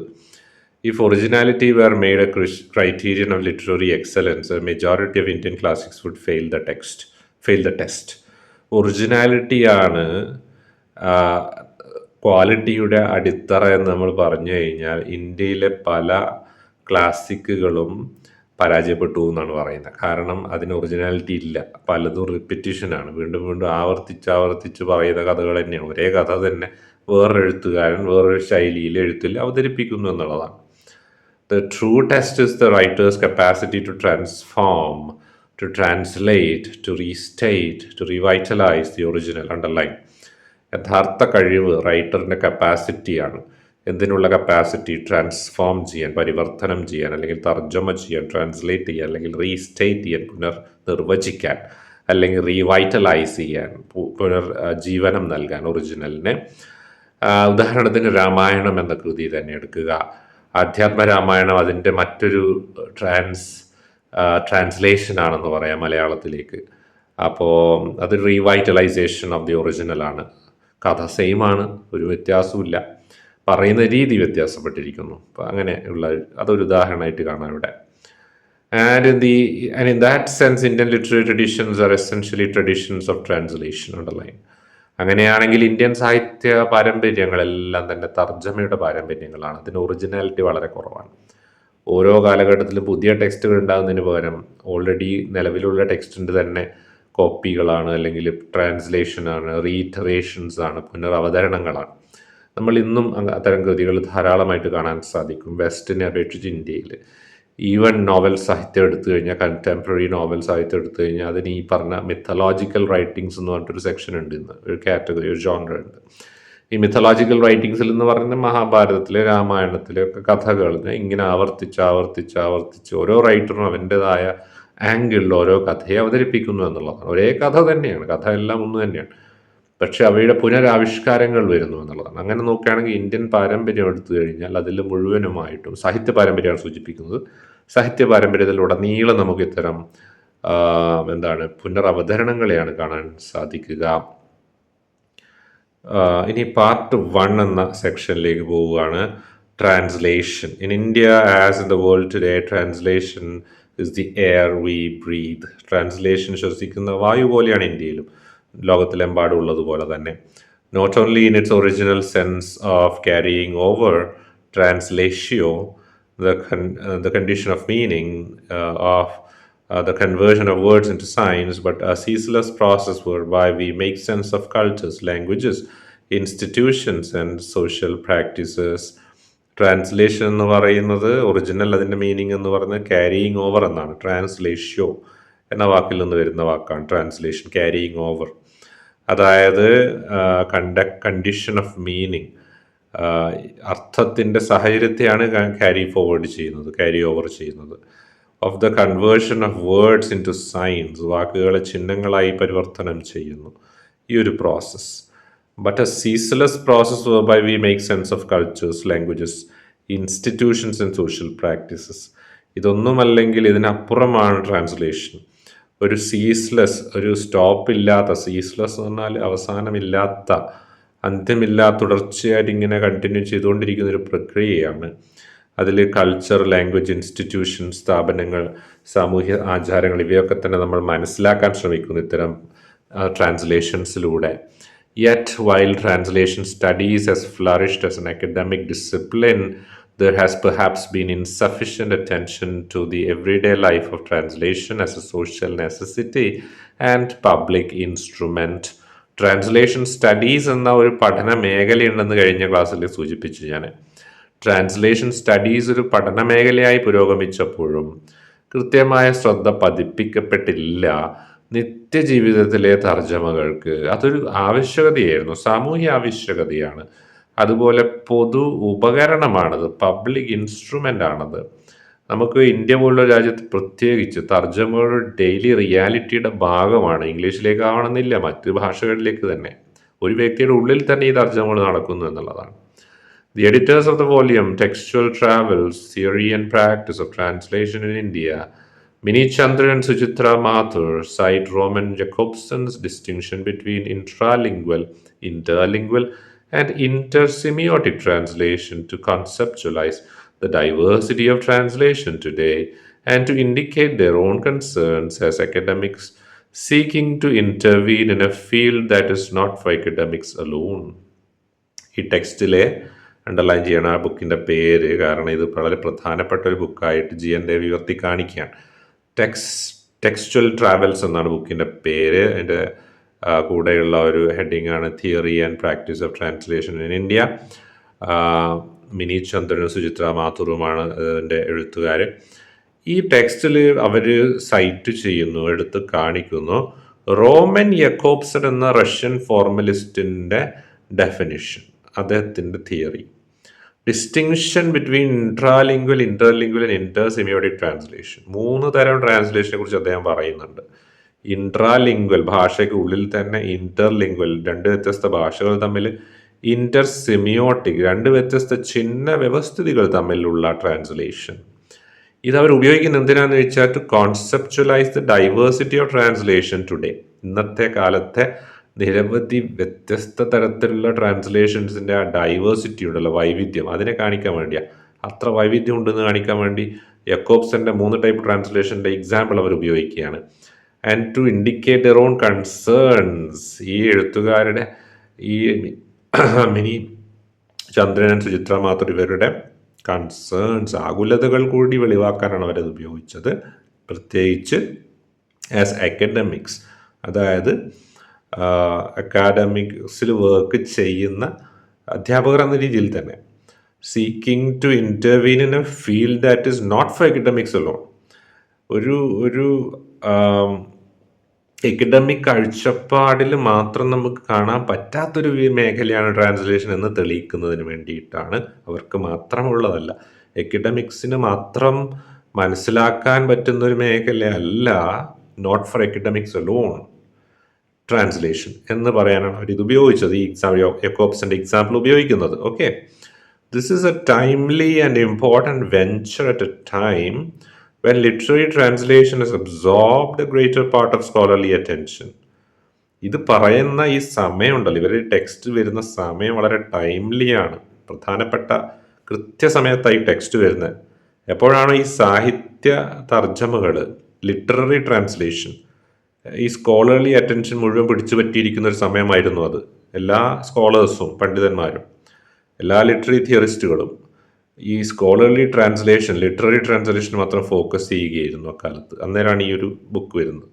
If originality were made a criterion of literary excellence, a majority of Indian classics would fail the test. ഒറിജിനാലിറ്റിയാണ് ക്വാളിറ്റിയുടെ അടിത്തറ എന്ന് നമ്മൾ പറഞ്ഞു കഴിഞ്ഞാൽ ഇന്ത്യയിലെ പല ക്ലാസിക്കുകളും പരാജയപ്പെട്ടു എന്നാണ് പറയുന്നത്. കാരണം അതിന് ഒറിജിനാലിറ്റി ഇല്ല, പലതും റിപ്പറ്റീഷനാണ്, വീണ്ടും വീണ്ടും ആവർത്തിച്ച് പറയുന്ന കഥകൾ തന്നെയാണ്. ഒരേ കഥ തന്നെ വേറൊരു എഴുത്തുകാരൻ വേറൊരു ശൈലിയിൽ എഴുത്തിൽ അവതരിപ്പിക്കുന്നു എന്നുള്ളതാണ്. The true test is the writer's capacity to transform, to translate, to restate, to revitalize the original. Underline. യഥാർത്ഥ കഴിവ് റൈറ്ററിൻ്റെ കപ്പാസിറ്റിയാണ്. എന്തിനുള്ള കപ്പാസിറ്റി? ട്രാൻസ്ഫോം ചെയ്യാൻ, പരിവർത്തനം ചെയ്യാൻ, അല്ലെങ്കിൽ തർജ്ജമ ചെയ്യാൻ, ട്രാൻസ്ലേറ്റ് ചെയ്യാൻ, അല്ലെങ്കിൽ റീസ്റ്റേറ്റ് ചെയ്യാൻ, പുനർനിർവചിക്കാൻ, അല്ലെങ്കിൽ റീവൈറ്റലൈസ് ചെയ്യാൻ, പുനർജീവനം നൽകാൻ ഒറിജിനലിനെ. ഉദാഹരണത്തിന് രാമായണം എന്ന കൃതി തന്നെ എടുക്കുക. ആധ്യാത്മ രാമായണം അതിൻ്റെ മറ്റൊരു ട്രാൻസ്ലേഷനാണെന്ന് പറയാം മലയാളത്തിലേക്ക്. അപ്പോൾ അത് റീവൈറ്റലൈസേഷൻ ഓഫ് ദി ഒറിജിനലാണ്. കഥ സെയിമാണ്, ഒരു വ്യത്യാസമില്ല, പറയുന്ന രീതി വ്യത്യാസപ്പെട്ടിരിക്കുന്നു. അപ്പോൾ അങ്ങനെയുള്ള അതൊരു ഉദാഹരണമായിട്ട് കാണാം ഇവിടെ. And in that sense, Indian literary traditions are essentially traditions of translation. Underline. അങ്ങനെയാണെങ്കിൽ ഇന്ത്യൻ സാഹിത്യ പാരമ്പര്യങ്ങളെല്ലാം തന്നെ തർജ്ജമയുടെ പാരമ്പര്യങ്ങളാണ്. അതിന് ഒറിജിനാലിറ്റി വളരെ കുറവാണ്. ഓരോ കാലഘട്ടത്തിലും പുതിയ ടെക്സ്റ്റുകൾ ഉണ്ടാകുന്നതിന് പകരം ഓൾറെഡി നിലവിലുള്ള ടെക്സ്റ്റിൻ്റെ തന്നെ കോപ്പികളാണ്, അല്ലെങ്കിൽ ട്രാൻസ്ലേഷനാണ്, റീഇറ്ററേഷൻസ് ആണ്, പുനരവതരണങ്ങളാണ്. നമ്മൾ ഇന്നും അത്തരം കൃതികൾ ധാരാളമായിട്ട് കാണാൻ സാധിക്കും വെസ്റ്റിനെ അപേക്ഷിച്ച് ഇന്ത്യയിൽ. ഈവൻ നോവൽ സാഹിത്യം എടുത്തു കഴിഞ്ഞാൽ, കണ്ടംപററി നോവൽ സാഹിത്യം എടുത്തു കഴിഞ്ഞാൽ അതിന് ഈ പറഞ്ഞ മിത്തലോജിക്കൽ റൈറ്റിങ്സ് എന്ന് പറഞ്ഞിട്ടൊരു സെക്ഷൻ ഉണ്ട്, ഇന്ന് ഒരു കാറ്റഗറി, ഒരു ജോണർ ഉണ്ട്. ഈ മിത്തലോജിക്കൽ റൈറ്റിങ്സിൽ എന്ന് പറയുന്നത് മഹാഭാരതത്തിലെ, രാമായണത്തിലെ ഒക്കെ കഥകളിനെ ഇങ്ങനെ ആവർത്തിച്ച് ഓരോ റൈറ്ററും അവൻ്റെതായ ആംഗിളിൽ ഓരോ കഥയെ അവതരിപ്പിക്കുന്നു എന്നുള്ളതാണ്. ഒരേ കഥ തന്നെയാണ്, കഥ എല്ലാം ഒന്ന് തന്നെയാണ്, പക്ഷെ അവയുടെ പുനരാവിഷ്കാരങ്ങൾ വരുന്നു എന്നുള്ളതാണ്. അങ്ങനെ നോക്കുകയാണെങ്കിൽ ഇന്ത്യൻ പാരമ്പര്യം എടുത്തു കഴിഞ്ഞാൽ അതിൽ മുഴുവനുമായിട്ടും സാഹിത്യ പാരമ്പര്യമാണ് സൂചിപ്പിക്കുന്നത്. സാഹിത്യ പാരമ്പര്യത്തിലുടനീളം നമുക്ക് ഇത്തരം പുനരവതരണങ്ങളെയാണ് കാണാൻ സാധിക്കുക. ഇനി പാർട്ട് 1 എന്ന സെക്ഷനിലേക്ക് പോവുകയാണ്. Translation. In India as in the world today, translation is the air we breathe. Translation ശ്വസിക്കുന്ന വായു പോലെയാണ് ഇന്ത്യയിലും ലോകത്തിലെമ്പാടും ഉള്ളതുപോലെ തന്നെ. Not only in its original sense of carrying over translatio, the condition of meaning of the conversion of words into signs, but a ceaseless process whereby we make sense of cultures, languages, institutions and social practices. Translation എന്ന് പറയുന്നത് original, അതിൻ്റെ meaning എന്ന് പറയുന്നത് carrying over എന്നാണ്. ട്രാൻസ്ലേഷ്യോ എന്ന വാക്കിൽ നിന്ന് വരുന്ന വാക്കാണ് ട്രാൻസ്ലേഷൻ, ക്യാരിയിങ് ഓവർ. അതായത് കണ്ടീഷൻ ഓഫ് മീനിങ്, അർത്ഥത്തിൻ്റെ സാഹചര്യത്തെയാണ് ക്യാരി ഓവർ ചെയ്യുന്നത്. Of the conversion of words into signs, വാക്കുകളെ ചിഹ്നങ്ങളായി പരിവർത്തനം ചെയ്യുന്നു, ഈ ഒരു process. But a ceaseless process whereby we make sense of cultures, languages, institutions and social practices. ഇതൊന്നുമല്ലെങ്കിൽ ഇതിനപ്പുറമാണ് ട്രാൻസ്ലേഷൻ. ഒരു സീസ്ലെസ്, ഒരു സ്റ്റോപ്പില്ലാത്ത, സീസ്ലെസ് എന്ന് പറഞ്ഞാൽ അവസാനമില്ലാത്ത, അന്ത്യമില്ലാത്ത, തുടർച്ചയായിട്ട് ഇങ്ങനെ കണ്ടിന്യൂ ചെയ്തുകൊണ്ടിരിക്കുന്നൊരു പ്രക്രിയയാണ്. അതിൽ കൾച്ചർ, ലാംഗ്വേജ്, ഇൻസ്റ്റിറ്റ്യൂഷൻ, സ്ഥാപനങ്ങൾ, സാമൂഹ്യ ആചാരങ്ങൾ, ഇവയൊക്കെ തന്നെ നമ്മൾ മനസ്സിലാക്കാൻ ശ്രമിക്കുന്നു ഇത്തരം ട്രാൻസ്ലേഷൻസിലൂടെ. Yet, while translation studies has flourished as an academic discipline, There has perhaps been insufficient attention to the everyday life of translation as a social necessity and public instrument. Translation studies എന്ന ഒരു പഠന മേഖലയുണ്ടെന്ന് കഴിഞ്ഞ ക്ലാസ്സിൽ സൂചിപ്പിച്ചു ഞാൻ. Translation studies ഒരു പഠന മേഖലയായി പുരോഗമിച്ചപ്പോഴും കൃത്യമായ ശ്രദ്ധ പതിപ്പിക്കപ്പെട്ടില്ല. നിത്യജീവിതത്തിലെ തർജ്ജമകൾക്ക് അതൊരു ആവശ്യകതയായിരുന്നു, സാമൂഹ്യ ആവശ്യകതയാണ്. അതുപോലെ പൊതു ഉപകരണമാണത്, പബ്ലിക് ഇൻസ്ട്രുമെൻ്റ് ആണത്. നമുക്ക് ഇന്ത്യ പോലുള്ള രാജ്യത്ത് പ്രത്യേകിച്ച് തർജ്ജമകൾ ഡെയിലി റിയാലിറ്റിയുടെ ഭാഗമാണ്. ഇംഗ്ലീഷിലേക്ക് ആവണമെന്നില്ല, മറ്റ് ഭാഷകളിലേക്ക് തന്നെ. ഒരു വ്യക്തിയുടെ ഉള്ളിൽ തന്നെ ഈ തർജ്ജമകൾ നടക്കുന്നു എന്നുള്ളതാണ്. The editors of the volume Textual Travels, Theory and Practice of Translation in India, Mini Chandran and Suchitra Mathur, cite Roman Jacobson's distinction between intralingual, interlingual, and intersemiotic translation to conceptualize the diversity of translation today and to indicate their own concerns as academics seeking to intervene in a field that is not for academics alone. ഈ ടെക്സ്റ്റിലെ underline ചെയ്യണം ആ ബുക്കിൻ്റെ പേര്, കാരണം ഇത് വളരെ പ്രധാനപ്പെട്ട ഒരു ബുക്കായിട്ട് GN ദേവ് ഉയർത്തി കാണിക്കുകയാണ്. ടെക്സ്ച്വൽ ട്രാവൽസ് എന്നാണ് ബുക്കിൻ്റെ പേര്. അതിൻ്റെ കൂടെയുള്ള ഒരു ഹെഡിങ് ആണ് theory and practice of translation in India. Mini ചന്ദ്രനും സുചിത്ര മാഥുറുമാണ് അതിൻ്റെ എഴുത്തുകാർ. ഈ ടെക്സ്റ്റിൽ അവർ സൈറ്റ് ചെയ്യുന്നു, എടുത്ത് കാണിക്കുന്നു റോമൻ യക്കോബ്സൺ എന്ന റഷ്യൻ ഫോർമലിസ്റ്റിൻ്റെ ഡെഫിനിഷൻ, അദ്ദേഹത്തിൻ്റെ theory. Distinction between intralingual, interlingual and intersemiotic translation. 3 തരം ട്രാൻസ്ലേഷനെ കുറിച്ച് അദ്ദേഹം പറയുന്നുണ്ട്. ഇൻട്രാലിംഗ്വൽ, ഭാഷയ്ക്ക് ഉള്ളിൽ തന്നെ. ഇന്റർലിംഗ്വൽ, 2 വ്യത്യസ്ത ഭാഷകൾ തമ്മിൽ. ഇന്റർസെമിയോട്ടിക്, 2 വ്യത്യസ്ത ചിഹ്ന വ്യവസ്ഥിതികൾ തമ്മിലുള്ള ട്രാൻസ്ലേഷൻ. ഇത് അവർ ഉപയോഗിക്കുന്നത് എന്തിനാന്ന് വെച്ചാൽ to conceptualise the diversity of translation today. ഇന്നത്തെ കാലത്തെ നിരവധി വ്യത്യസ്ത തരത്തിലുള്ള ട്രാൻസ്ലേഷൻസിൻ്റെ ആ ഡൈവേഴ്സിറ്റി ഉണ്ടല്ലോ, വൈവിധ്യം, അതിനെ കാണിക്കാൻ വേണ്ടിയാണ്. അത്ര വൈവിധ്യം ഉണ്ടെന്ന് കാണിക്കാൻ വേണ്ടി യക്കോബ്സന്റെ 3 ടൈപ്പ് ട്രാൻസ്ലേഷൻ്റെ എക്സാമ്പിൾ അവർ ഉപയോഗിക്കുകയാണ്. And to indicate their own concerns. ഈ എഴുത്തുകാരുടെ, ഈ മിനി ചന്ദ്രൻ, സുചിത്ര മാത്തൂർ, ഇവരുടെ കൺസേൺസ്, ആകുലതകൾ കൂടി വെളിവാക്കാനാണ് അവരത് ഉപയോഗിച്ചത്. പ്രത്യേകിച്ച് ആസ് അക്കാഡമിക്സ്, അതായത് അക്കാഡമിക്സിൽ വർക്ക് ചെയ്യുന്ന അധ്യാപകർ എന്ന രീതിയിൽ തന്നെ. Seeking to intervene in a field that is not for academics alone. ഒരു എക്കഡമിക് കാഴ്ചപ്പാടിൽ മാത്രം നമുക്ക് കാണാൻ പറ്റാത്തൊരു മേഖലയാണ് ട്രാൻസ്ലേഷൻ എന്ന് തെളിയിക്കുന്നതിന് വേണ്ടിയിട്ടാണ്. അവർക്ക് മാത്രമുള്ളതല്ല, എക്കഡമിക്സിന് മാത്രം മനസ്സിലാക്കാൻ പറ്റുന്ന ഒരു മേഖലയല്ല not for academics alone translation എന്ന് പറയാനാണ് അവർ ഇത് ഉപയോഗിച്ചത്, ഈ യക്കോബ്സന്റെ എക്സാമ്പിൾ ഉപയോഗിക്കുന്നത്. Okay, this is a timely and important venture at a time when literary translation has absorbed a greater part of scholarly attention. ഇത് പറയുന്ന ഈ സമയമുണ്ടല്ലോ, ഇവരുടെ ടെക്സ്റ്റ് വരുന്ന സമയം വളരെ ടൈംലിയാണ്, പ്രധാനപ്പെട്ട കൃത്യസമയത്തായി ടെക്സ്റ്റ് വരുന്നത്. എപ്പോഴാണ് ഈ സാഹിത്യ തർജ്ജമകൾ, ലിറ്റററി ട്രാൻസ്ലേഷൻ, ഈ സ്കോളർലി അറ്റൻഷൻ മുഴുവൻ പിടിച്ചു പറ്റിയിരിക്കുന്ന ഒരു സമയമായിരുന്നു അത്. എല്ലാ സ്കോളേഴ്സും, പണ്ഡിതന്മാരും, എല്ലാ ലിറ്റററി തിയറിസ്റ്റുകളും ഈ സ്കോളർലി ട്രാൻസ്ലേഷൻ, ലിറ്റററി ട്രാൻസ്ലേഷൻ മാത്രം ഫോക്കസ് ചെയ്യുകയായിരുന്നു അക്കാലത്ത്. അന്നേരമാണ് ഈ ഒരു ബുക്ക് വരുന്നത്.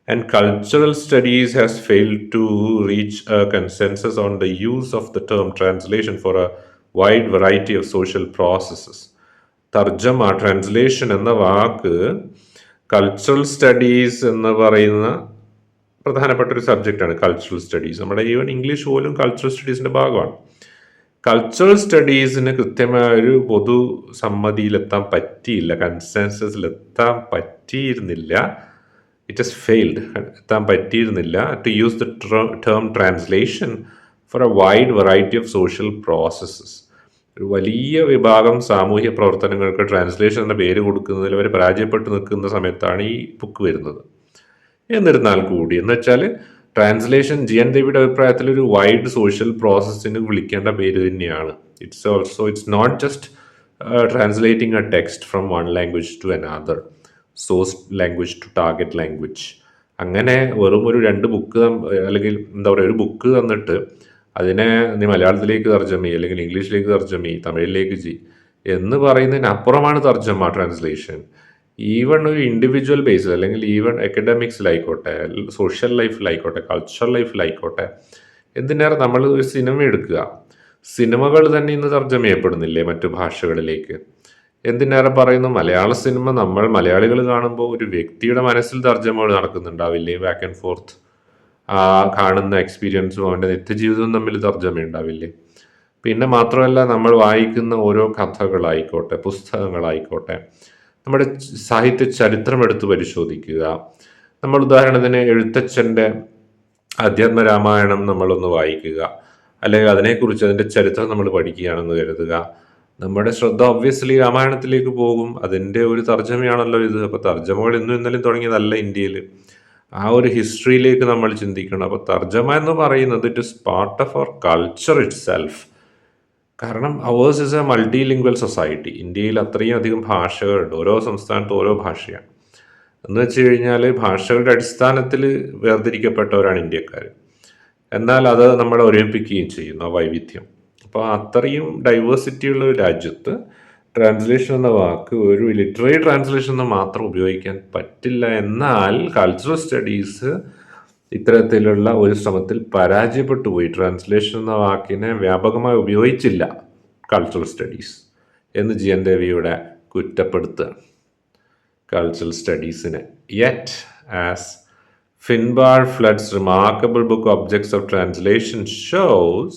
And cultural studies has failed to reach a consensus on the use of the term translation for a wide variety of social processes. തർജ്ജമ, ട്രാൻസ്ലേഷൻ എന്ന വാക്ക് കൾച്ചറൽ സ്റ്റഡീസ് എന്ന് പറയുന്ന പ്രധാനപ്പെട്ട ഒരു സബ്ജക്റ്റാണ്. കൾച്ചറൽ സ്റ്റഡീസ് നമ്മുടെ ഈവൻ ഇംഗ്ലീഷ് പോലും കൾച്ചറൽ സ്റ്റഡീസിൻ്റെ ഭാഗമാണ്. കൾച്ചറൽ സ്റ്റഡീസിന് കൃത്യമായ ഒരു പൊതു സമ്മതിയിലെത്താൻ പറ്റിയില്ല, കൺസെൻസസിലെത്താൻ പറ്റിയിരുന്നില്ല. ഇറ്റ് ഹസ് ഫെയിൽഡ്, എത്താൻ പറ്റിയിരുന്നില്ല to use the term translation for a wide variety of social processes. ഒരു വലിയ വിഭാഗം സാമൂഹ്യ പ്രവർത്തനങ്ങൾക്ക് ട്രാൻസ്ലേഷൻ എന്ന പേര് കൊടുക്കുന്നതിൽ അവർ പരാജയപ്പെട്ടു നിൽക്കുന്ന സമയത്താണ് ഈ ബുക്ക് വരുന്നത്. എന്നിരുന്നാൽ കൂടി എന്ന് വെച്ചാൽ ട്രാൻസ്ലേഷൻ GN ദേവിയുടെ അഭിപ്രായത്തിൽ ഒരു വൈഡ് സോഷ്യൽ പ്രോസസ്സിന് വിളിക്കേണ്ട പേര് തന്നെയാണ്. It's not just translating a text from one language to another, source language to target language. അങ്ങനെ വെറും ഒരു 2 ബുക്ക് അല്ലെങ്കിൽ എന്താ പറയുക, ഒരു ബുക്ക് തന്നിട്ട് അതിനെ നീ മലയാളത്തിലേക്ക് തർജ്ജമ ചെയ്യ്, അല്ലെങ്കിൽ ഇംഗ്ലീഷിലേക്ക് തർജ്ജമ ചെയ്യ്, തമിഴിലേക്ക് ചെയ്യ്, എന്ന് പറയുന്നതിനപ്പുറമാണ് തർജ്ജമ ട്രാൻസ്ലേഷൻ. ഈവൺ ഒരു ഇൻഡിവിജ്വൽ ബേസിൽ അല്ലെങ്കിൽ ഈവൺ അക്കഡമിക്സിലായിക്കോട്ടെ, സോഷ്യൽ ലൈഫിലായിക്കോട്ടെ, കൾച്ചറൽ ലൈഫിലായിക്കോട്ടെ, എന്തിനേറെ നമ്മൾ ഒരു സിനിമ എടുക്കുക, സിനിമകൾ തന്നെ ഇന്ന് തർജ്ജമ ചെയ്യപ്പെടുന്നില്ലേ മറ്റു ഭാഷകളിലേക്ക്? എന്തിനേറെ പറയുന്നു, മലയാള സിനിമ നമ്മൾ മലയാളികൾ കാണുമ്പോൾ ഒരു വ്യക്തിയുടെ മനസ്സിൽ തർജ്ജമകൾ നടക്കുന്നുണ്ടാവില്ലേ? ബാക്ക് ആൻഡ് ഫോർത്ത് ആ കാണുന്ന എക്സ്പീരിയൻസും അവൻ്റെ നിത്യജീവിതവും തമ്മിൽ തർജ്ജമ ഉണ്ടാവില്ലേ? പിന്നെ മാത്രമല്ല, നമ്മൾ വായിക്കുന്ന ഓരോ കഥകളായിക്കോട്ടെ, പുസ്തകങ്ങളായിക്കോട്ടെ, നമ്മുടെ സാഹിത്യ ചരിത്രം എടുത്ത് പരിശോധിക്കുക. നമ്മൾ ഉദാഹരണത്തിന് എഴുത്തച്ഛൻ്റെ അധ്യാത്മരാമായണം നമ്മളൊന്ന് വായിക്കുക, അല്ലെങ്കിൽ അതിനെക്കുറിച്ച് അതിൻ്റെ ചരിത്രം നമ്മൾ പഠിക്കുകയാണെന്ന് കരുതുക. നമ്മുടെ ശ്രദ്ധ ഒബ്വിയസ്ലി രാമായണത്തിലേക്ക് പോകും. അതിൻ്റെ ഒരു തർജ്ജമയാണല്ലോ ഇത്. അപ്പോൾ തർജ്ജമകൾ ഇന്നും ഇന്നലെയും തുടങ്ങിയതല്ല ഇന്ത്യയിൽ. ആ ഒരു ഹിസ്റ്ററിയിലേക്ക് നമ്മൾ ചിന്തിക്കണം. അപ്പോൾ തർജ്ജമ എന്ന് പറയുന്നത് it is part of our culture itself. കാരണം ours is a multilingual society. ഇന്ത്യയിൽ അത്രയും അധികം ഭാഷകളുണ്ട്. ഓരോ സംസ്ഥാനത്ത് ഓരോ ഭാഷയാണ്. എന്ന് വെച്ച് കഴിഞ്ഞാൽ ഭാഷകളുടെ അടിസ്ഥാനത്തിൽ വേർതിരിക്കപ്പെട്ടവരാണ് ഇന്ത്യക്കാർ. എന്നാൽ അത് നമ്മളെ ഒരുമിപ്പിക്കുകയും ചെയ്യുന്നു, ആ വൈവിധ്യം. അപ്പോൾ അത്രയും ഡൈവേഴ്സിറ്റി ഉള്ള ഒരു രാജ്യത്ത് ട്രാൻസ്ലേഷൻ എന്ന വാക്ക് ഒരു ലിറ്റററി ട്രാൻസ്ലേഷൻ എന്ന് മാത്രം ഉപയോഗിക്കാൻ പറ്റില്ല. എന്നാൽ കൾച്ചറൽ സ്റ്റഡീസ് ഇത്തരത്തിലുള്ള ഒരു ശ്രമത്തിൽ പരാജയപ്പെട്ടു പോയി. ട്രാൻസ്ലേഷൻ എന്ന വാക്കിനെ വ്യാപകമായി ഉപയോഗിച്ചില്ല കൾച്ചറൽ സ്റ്റഡീസ് എന്ന് ജി എൻ ദേവിയുടെ കുറ്റപ്പെടുത്തുകയാണ് കൾച്ചറൽ സ്റ്റഡീസിനെ. Yet as Finbar Flood's remarkable book Objects of Translation shows,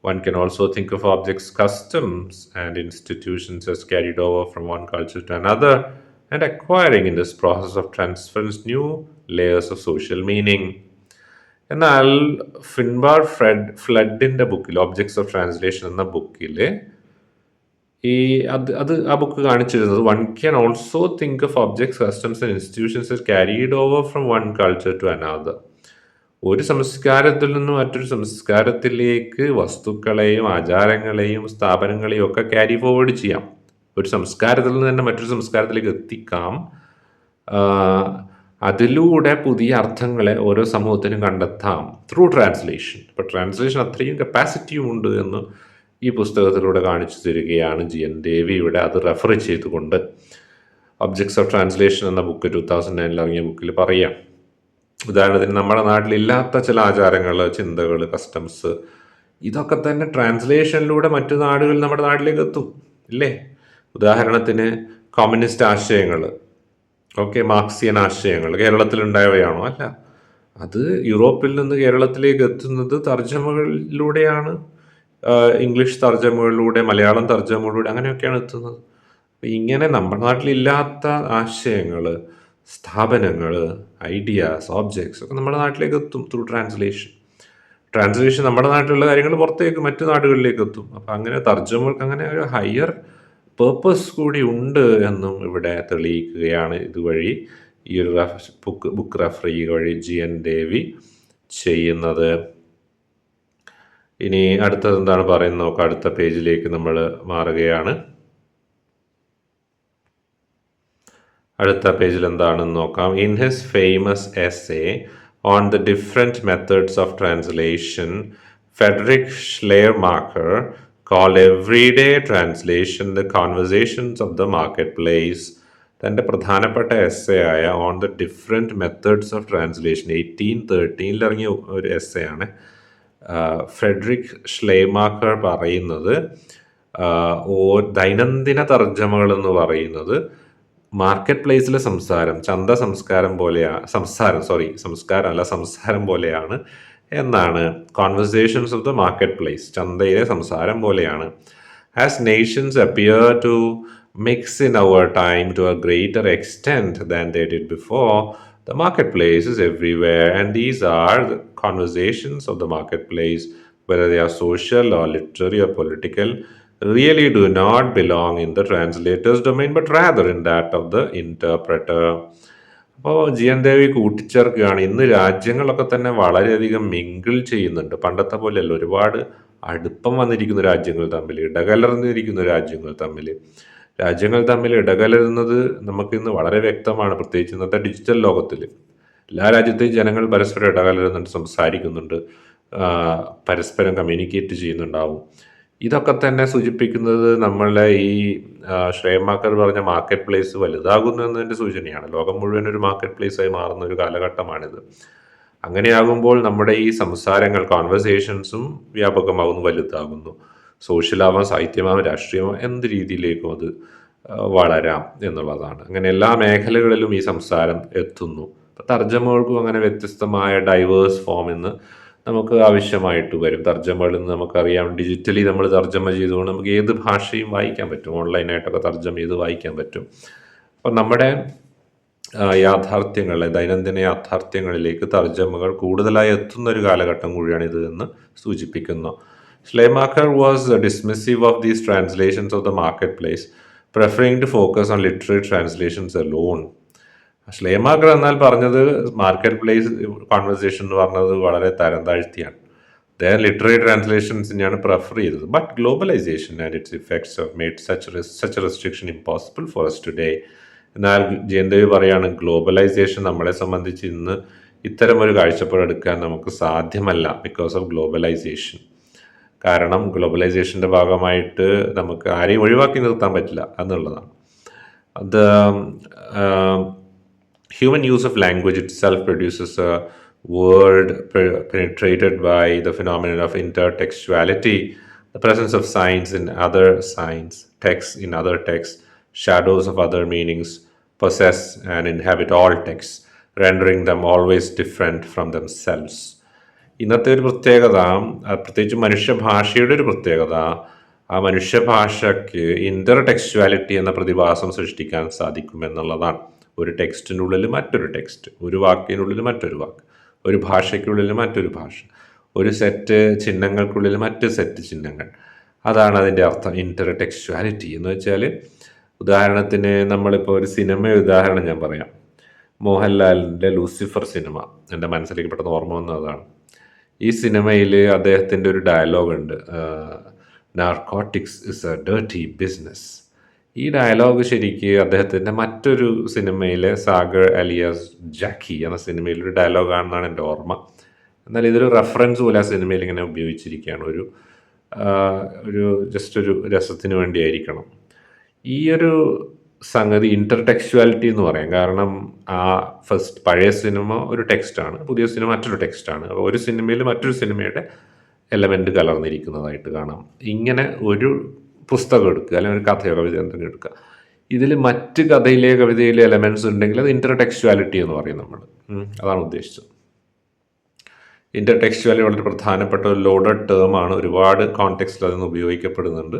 one can also think of objects, customs, and institutions as carried over from one culture to another and acquiring in this process of transference new layers of social meaning. എന്നാൽ ഫിൻബാർ ഫ്ലഡിൻ്റെ ബുക്കിൽ objects of translation എന്ന ബുക്കിൽ ആ book കാണിച്ചിരുന്നത് one can also think of objects, customs and institutions carried over from one culture to another. ഒരു സംസ്കാരത്തിൽ നിന്നും മറ്റൊരു സംസ്കാരത്തിലേക്ക് വസ്തുക്കളെയും ആചാരങ്ങളെയും സ്ഥാപനങ്ങളെയും ഒക്കെ ക്യാരി ഫോർവേഡ് ചെയ്യാം. ഒരു സംസ്കാരത്തിൽ നിന്ന് തന്നെ മറ്റൊരു സംസ്കാരത്തിലേക്ക് എത്തിക്കാം. അതിലൂടെ പുതിയ അർത്ഥങ്ങളെ ഓരോ സമൂഹത്തിനും കണ്ടെത്താം ത്രൂ ട്രാൻസ്ലേഷൻ. അപ്പോൾ ട്രാൻസ്ലേഷൻ അത്രയും കപ്പാസിറ്റിയും ഉണ്ട് എന്ന് ഈ പുസ്തകത്തിലൂടെ കാണിച്ചു തരികയാണ് ജി എൻ ദേവിയുടെ. അത് റെഫർ ചെയ്തുകൊണ്ട് ഒബ്ജക്ട്സ് ഓഫ് ട്രാൻസ്ലേഷൻ എന്ന ബുക്ക് 2009 ഇറങ്ങിയ ബുക്കിൽ പറയാം. ഉദാഹരണത്തിന് നമ്മുടെ നാട്ടിലില്ലാത്ത ചില ആചാരങ്ങൾ, ചിന്തകൾ, കസ്റ്റംസ്, ഇതൊക്കെ തന്നെ ട്രാൻസ്ലേഷനിലൂടെ മറ്റു നാടുകളിൽ നമ്മുടെ നാട്ടിലേക്ക് എത്തും ഇല്ലേ? ഉദാഹരണത്തിന് കമ്മ്യൂണിസ്റ്റ് ആശയങ്ങൾ, മാർക്സിയൻ ആശയങ്ങൾ കേരളത്തിലുണ്ടായവയാണോ? അല്ല. അത് യൂറോപ്പിൽ നിന്ന് കേരളത്തിലേക്ക് എത്തുന്നത് തർജ്ജമകളിലൂടെയാണ്. ഇംഗ്ലീഷ് തർജ്ജമകളിലൂടെ, മലയാളം തർജ്ജമകളിലൂടെ, അങ്ങനെയൊക്കെയാണ് എത്തുന്നത്. അപ്പം ഇങ്ങനെ നമ്മുടെ നാട്ടിലില്ലാത്ത ആശയങ്ങൾ, സ്ഥാപനങ്ങൾ, ഐഡിയാസ്, ഓബ്ജക്ട്സ് ഒക്കെ നമ്മുടെ നാട്ടിലേക്ക് എത്തും ത്രൂ ട്രാൻസ്ലേഷൻ. ട്രാൻസ്ലേഷൻ നമ്മുടെ നാട്ടിലുള്ള കാര്യങ്ങൾ പുറത്തേക്ക് മറ്റു നാടുകളിലേക്ക് എത്തും. അപ്പം അങ്ങനെ തർജ്ജമകൾക്ക് അങ്ങനെ ഒരു ഹയർ പേർപ്പസ് കൂടി ഉണ്ട് എന്നും ഇവിടെ തെളിയിക്കുകയാണ് ഇതുവഴി ഈ ഒരു ബുക്ക് റെഫർ ചെയ്യുക വഴി ജി എൻ ദേവി ചെയ്യുന്നത്. ഇനി അടുത്തത് എന്താണ് പറയുന്നത് നോക്കാം. അടുത്ത പേജിലേക്ക് നമ്മൾ മാറുകയാണ്. അടുത്ത പേജിൽ എന്താണെന്ന് നോക്കാം. In his famous essay on the different methods of translation, Friedrich Schleiermacher called Everyday Translation the Conversations of the Marketplace. തൻ്റെ പ്രധാനപ്പെട്ട എസ്സേ ആയ on the different methods of translation 1813 ഇറങ്ങിയ ഒരു എസ്സേ ആണ്. ഫ്രെഡറിക് ഷ്ലെയർമാക്കർ പറയുന്നത് ദൈനംദിന തർജ്ജമകൾ എന്ന് പറയുന്നത് മാർക്കറ്റ് പ്ലേസിലെ സംസാരം, ചന്ത സംസ്കാരം പോലെയാണ് എന്നാണ്. Conversations of the market place, ചന്തയിലെ സംസാരം പോലെയാണ്. As nations appear to mix in our time to a greater extent than they did before, the marketplace is everywhere, and these are the conversations of the marketplace, whether they are social or literary or political, really do not belong in the translator's domain, but rather in that of the interpreter. അപ്പോൾ G N ദേവി കൂട്ടിച്ചേർക്കുകയാണ്, ഇന്ന് രാജ്യങ്ങളൊക്കെ തന്നെ വളരെയധികം mingle ചെയ്യുന്നുണ്ട്. പണ്ടത്തെ പോലെയല്ല, ഒരുപാട് അടുപ്പം വന്നിരിക്കുന്ന രാജ്യങ്ങൾ തമ്മിൽ, ഇടകലർന്നിരിക്കുന്ന രാജ്യങ്ങൾ തമ്മിൽ ഇടകലരുന്നത് നമുക്കിന്ന് വളരെ വ്യക്തമാണ്. പ്രത്യേകിച്ച് ഇന്നത്തെ ഡിജിറ്റൽ ലോകത്തിൽ എല്ലാ രാജ്യത്തെയും ജനങ്ങൾ പരസ്പരം ഇടകലരുന്നുണ്ട്, സംസാരിക്കുന്നുണ്ട്, പരസ്പരം കമ്മ്യൂണിക്കേറ്റ് ചെയ്യുന്നുണ്ടാവും. ഇതൊക്കെ തന്നെ സൂചിപ്പിക്കുന്നത് നമ്മളുടെ ഈ ശ്രേയമാക്കർ പറഞ്ഞ മാർക്കറ്റ് പ്ലേസ് വലുതാകുന്നു എന്നതിൻ്റെ സൂചനയാണ്. ലോകം മുഴുവൻ ഒരു മാർക്കറ്റ് പ്ലേസായി മാറുന്ന ഒരു കാലഘട്ടമാണിത്. അങ്ങനെയാകുമ്പോൾ നമ്മുടെ ഈ സംസാരങ്ങൾ, കോൺവെർസേഷൻസും വ്യാപകമാകുന്നു, വലുതാകുന്നു. സോഷ്യലാവാം, സാഹിത്യമാവാം, രാഷ്ട്രീയമാവാം, എന്ത് രീതിയിലേക്കും അത് വളരാം എന്നുള്ളതാണ്. അങ്ങനെ എല്ലാ മേഖലകളിലും ഈ സംസാരം എത്തുന്നു. തർജ്ജമകൾക്കും അങ്ങനെ വ്യത്യസ്തമായ ഡൈവേഴ്സ് ഫോം ഇന്ന് നമുക്ക് ആവശ്യമായിട്ട് വരും. തർജ്ജമകളിൽ നിന്ന് നമുക്കറിയാം, ഡിജിറ്റലി നമ്മൾ തർജ്ജമ ചെയ്തുകൊണ്ട് നമുക്ക് ഏത് ഭാഷയും വായിക്കാൻ പറ്റും. ഓൺലൈനായിട്ടൊക്കെ തർജ്ജമ ചെയ്ത് വായിക്കാൻ പറ്റും. അപ്പം നമ്മുടെ യാഥാർത്ഥ്യങ്ങളെ, ദൈനംദിന യാഥാർത്ഥ്യങ്ങളിലേക്ക് തർജ്ജമകൾ കൂടുതലായി എത്തുന്ന ഒരു കാലഘട്ടം കൂടിയാണിത് എന്ന് സൂചിപ്പിക്കുന്നു. Schleiermacher was dismissive of these translations of the marketplace, preferring to focus on literary translations alone. ഷ്ലേമാക്കർ എന്നാൽ പറഞ്ഞത് മാർക്കറ്റ് പ്ലേസ് കോൺവെർസേഷൻ എന്ന് പറഞ്ഞത് വളരെ തരം താഴ്ത്തിയാണ്. അദ്ദേഹം ലിറ്റററി ട്രാൻസ്ലേഷൻസിനെയാണ് പ്രിഫർ ചെയ്തത്. But globalization and its effects have made such restriction impossible for us today. എന്നാൽ ജയന്തവി പറയാണ്, ഗ്ലോബലൈസേഷൻ നമ്മളെ സംബന്ധിച്ച് ഇന്ന് ഇത്തരമൊരു കാഴ്ചപ്പാടെടുക്കാൻ നമുക്ക് സാധ്യമല്ല ബിക്കോസ് ഓഫ് ഗ്ലോബലൈസേഷൻ. കാരണം ഗ്ലോബലൈസേഷൻ്റെ ഭാഗമായിട്ട് നമുക്ക് ആരെയും ഒഴിവാക്കി നിർത്താൻ പറ്റില്ല എന്നുള്ളതാണ്. അത് human use of language itself produces a world penetrated by the phenomenon of intertextuality, the presence of signs in other signs, texts in other texts, shadows of other meanings possess and inhabit all texts, rendering them always different from themselves. ഇന്നത്തെ ഒരു പ്രത്യേകത, പ്രത്യേകിച്ച് മനുഷ്യഭാഷയുടെ ഒരു പ്രത്യേകത, ആ മനുഷ്യഭാഷയ്ക്ക് ഇൻ്റർ ടെക്സ്ച്വാലിറ്റി എന്ന പ്രതിഭാസം സൃഷ്ടിക്കാൻ സാധിക്കുമെന്നുള്ളതാണ്. ഒരു ടെക്സ്റ്റിനുള്ളിൽ മറ്റൊരു ടെക്സ്റ്റ്, ഒരു വാക്കിനുള്ളിൽ മറ്റൊരു വാക്ക്, ഒരു ഭാഷയ്ക്കുള്ളിൽ മറ്റൊരു ഭാഷ, ഒരു സെറ്റ് ചിഹ്നങ്ങൾക്കുള്ളിൽ മറ്റൊരു സെറ്റ് ചിഹ്നങ്ങൾ. അതാണ് അതിൻ്റെ അർത്ഥം, ഇൻ്റർ ടെക്സ്ച്വാലിറ്റി എന്ന് വെച്ചാൽ. ഉദാഹരണത്തിന് നമ്മളിപ്പോൾ ഒരു സിനിമ ഉദാഹരണം ഞാൻ പറയാം. മോഹൻലാലിൻ്റെ ലൂസിഫർ സിനിമ എൻ്റെ മനസ്സിലേക്ക് പെട്ടെന്ന് ഓർമ്മ വന്നതാണ്. ഈ സിനിമയിൽ അദ്ദേഹത്തിൻ്റെ ഒരു ഡയലോഗുണ്ട്, narcotics is a dirty business. ഈ ഡയലോഗ് ശരിക്ക് അദ്ദേഹത്തിൻ്റെ മറ്റൊരു സിനിമയിലെ സാഗർ അലിയാസ് ജാക്കി എന്ന സിനിമയിലൊരു ഡയലോഗാണെന്നാണ് എൻ്റെ ഓർമ്മ. എന്നാൽ ഇതൊരു റെഫറൻസ് പോലെ ആ സിനിമയിൽ ഇങ്ങനെ ഉപയോഗിച്ചിരിക്കുകയാണ്. ഒരു ജസ്റ്റ് ഒരു രസത്തിന് വേണ്ടിയായിരിക്കണം. ഈ ഒരു സംഗതി ഇൻ്റർടെക്സ്ച്വാലിറ്റി എന്ന് പറയാം. കാരണം ആ പഴയ സിനിമ ഒരു ടെക്സ്റ്റാണ്, പുതിയ സിനിമ മറ്റൊരു ടെക്സ്റ്റാണ്. അപ്പോൾ ഒരു സിനിമയിൽ മറ്റൊരു സിനിമയുടെ എലമെൻറ്റ് കലർന്നിരിക്കുന്നതായിട്ട് കാണാം. ഇങ്ങനെ ഒരു പുസ്തകം എടുക്കുക, അല്ലെങ്കിൽ ഒരു കഥയോ കവിത എന്തെങ്കിലും എടുക്കുക, ഇതിൽ മറ്റ് കഥയിലെ കവിതയിലെ എലമെൻറ്റ്സ് ഉണ്ടെങ്കിൽ അത് ഇൻ്റർടെക്സ്ച്വാലിറ്റി എന്ന് പറയും നമ്മൾ. അതാണ് ഉദ്ദേശിച്ചത്. ഇൻ്റർടെക്സ്ച്വാലിറ്റി വളരെ പ്രധാനപ്പെട്ട ഒരു ലോഡഡ് ടേമാണ്. ഒരുപാട് കോണ്ടെക്സ്റ്റിൽ അതിന് ഉപയോഗിക്കപ്പെടുന്നുണ്ട്.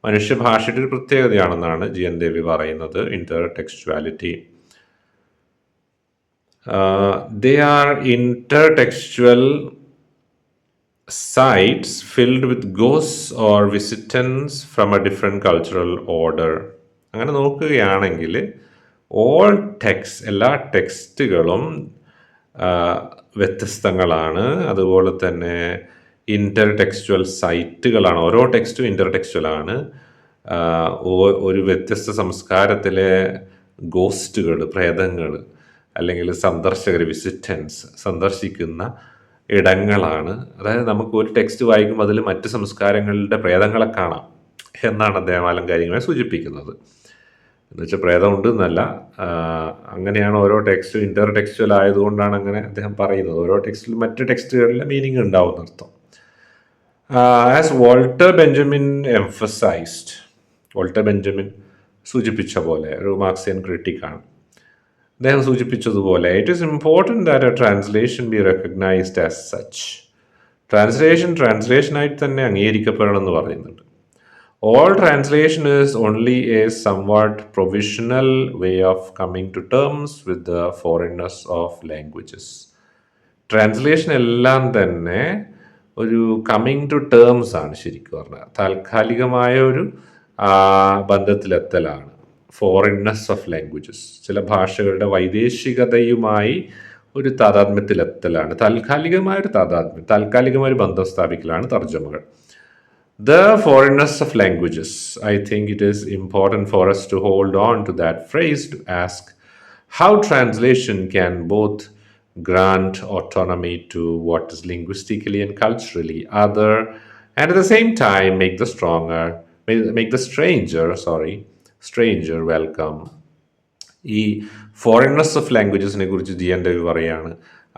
മനുഷ്യഭാഷയുടെ ഒരു പ്രത്യേകതയാണെന്നാണ് ജി.എൻ. ദേവി പറയുന്നത് intertextuality. They are intertextual sites filled with ghosts or visitants from a different cultural order. അങ്ങനെ നോക്കുകയാണെങ്കിൽ ഓൾ ടെക്സ്റ്റ്, എല്ലാ ടെക്സ്റ്റുകളും വ്യത്യസ്തങ്ങളാണ്. അതുപോലെ തന്നെ ഇൻ്റർ ടെക്സ്ച്വൽ സൈറ്റുകളാണ്. ഓരോ ടെക്സ്റ്റും ഇൻ്റർ ടെക്സ്ച്വലാണ്. ഒരു വ്യത്യസ്ത സംസ്കാരത്തിലെ ഗോസ്റ്റുകൾ, പ്രേതങ്ങൾ, അല്ലെങ്കിൽ സന്ദർശകർ, വിസിറ്റൻസ് സന്ദർശിക്കുന്ന ഇടങ്ങളാണ്. അതായത് നമുക്ക് ഒരു ടെക്സ്റ്റ് വായിക്കുമ്പോൾ അതിൽ മറ്റ് സംസ്കാരങ്ങളുടെ പ്രേതങ്ങളെ കാണാം എന്നാണ് അദ്ദേഹം ആലങ്കാരികമായി സൂചിപ്പിക്കുന്നത്. എന്ന് വെച്ചാൽ പ്രേതമുണ്ട് എന്നല്ല, അങ്ങനെയാണ് ഓരോ ടെക്സ്റ്റും ഇൻ്റർ ടെക്സ്ച്വൽ ആയതുകൊണ്ടാണ് അങ്ങനെ അദ്ദേഹം പറയുന്നത്. ഓരോ ടെക്സ്റ്റിലും മറ്റ് ടെക്സ്റ്റുകളിലെ മീനിങ് ഉണ്ടാവും അർത്ഥം. As Walter Benjamin emphasised, Walter Benjamin സൂചിപ്പിച്ച പോലെ, ഒരു മാർക്സിയൻ ക്രിട്ടിക്കാണ്, അദ്ദേഹം സൂചിപ്പിച്ചതുപോലെ, it is important that a translation be recognised as such. ട്രാൻസ്ലേഷനായിട്ട് തന്നെ അംഗീകരിക്കപ്പെടണം എന്ന് പറയുന്നുണ്ട്. All translation is only a somewhat provisional way of coming to terms with the foreigners of languages. ട്രാൻസ്ലേഷൻ എല്ലാം തന്നെ ഒരു കമ്മിങ് ടു ടേംസ് ആണ്. ശരിക്കും പറഞ്ഞാൽ താൽക്കാലികമായ ഒരു ബന്ധത്തിലെത്തലാണ്. ഫോറിൻനെസ് ഓഫ് ലാംഗ്വേജസ്, ചില ഭാഷകളുടെ വൈദേശികതയുമായി ഒരു താതാത്മ്യത്തിലെത്തലാണ്. താൽക്കാലികമായൊരു താതാത്മ്യം, താൽക്കാലികമായൊരു ബന്ധം സ്ഥാപിക്കലാണ് തർജ്ജമകൾ. The foreignness of languages, I think it is important for us to hold on to that phrase to ask how translation can both grant autonomy to what is linguistically and culturally other and at the same time make the stranger welcome. ഈ foreigners of ലാംഗ്വേജസിനെ കുറിച്ച് GN Ravi പറയാണ്.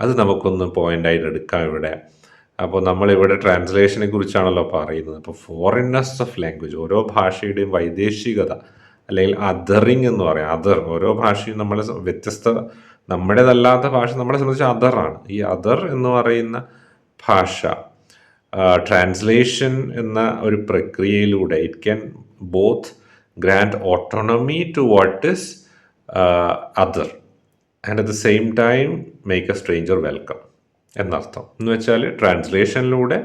അത് നമുക്കൊന്ന് പോയിൻ്റായിട്ട് എടുക്കാം ഇവിടെ. അപ്പോൾ നമ്മളിവിടെ ട്രാൻസ്ലേഷനെ കുറിച്ചാണല്ലോ പറയുന്നത്. അപ്പോൾ ഫോറിനേഴ്സ് ഓഫ് ലാംഗ്വേജ്, ഓരോ ഭാഷയുടെയും വൈദേശികത അല്ലെങ്കിൽ അദറിങ് എന്ന് പറയാം. ഓരോ ഭാഷയും നമ്മളെ നമ്മുടേതല്ലാത്ത ഭാഷ നമ്മളെ സംബന്ധിച്ച് അതറാണ്. ഈ അതർ എന്ന് പറയുന്ന ഭാഷ ട്രാൻസ്ലേഷൻ എന്ന ഒരു പ്രക്രിയയിലൂടെ it can both grant autonomy to what is other and at the same time make a stranger welcome എന്നർത്ഥം. എന്ന് വെച്ചാൽ ട്രാൻസ്ലേഷനിലൂടെ,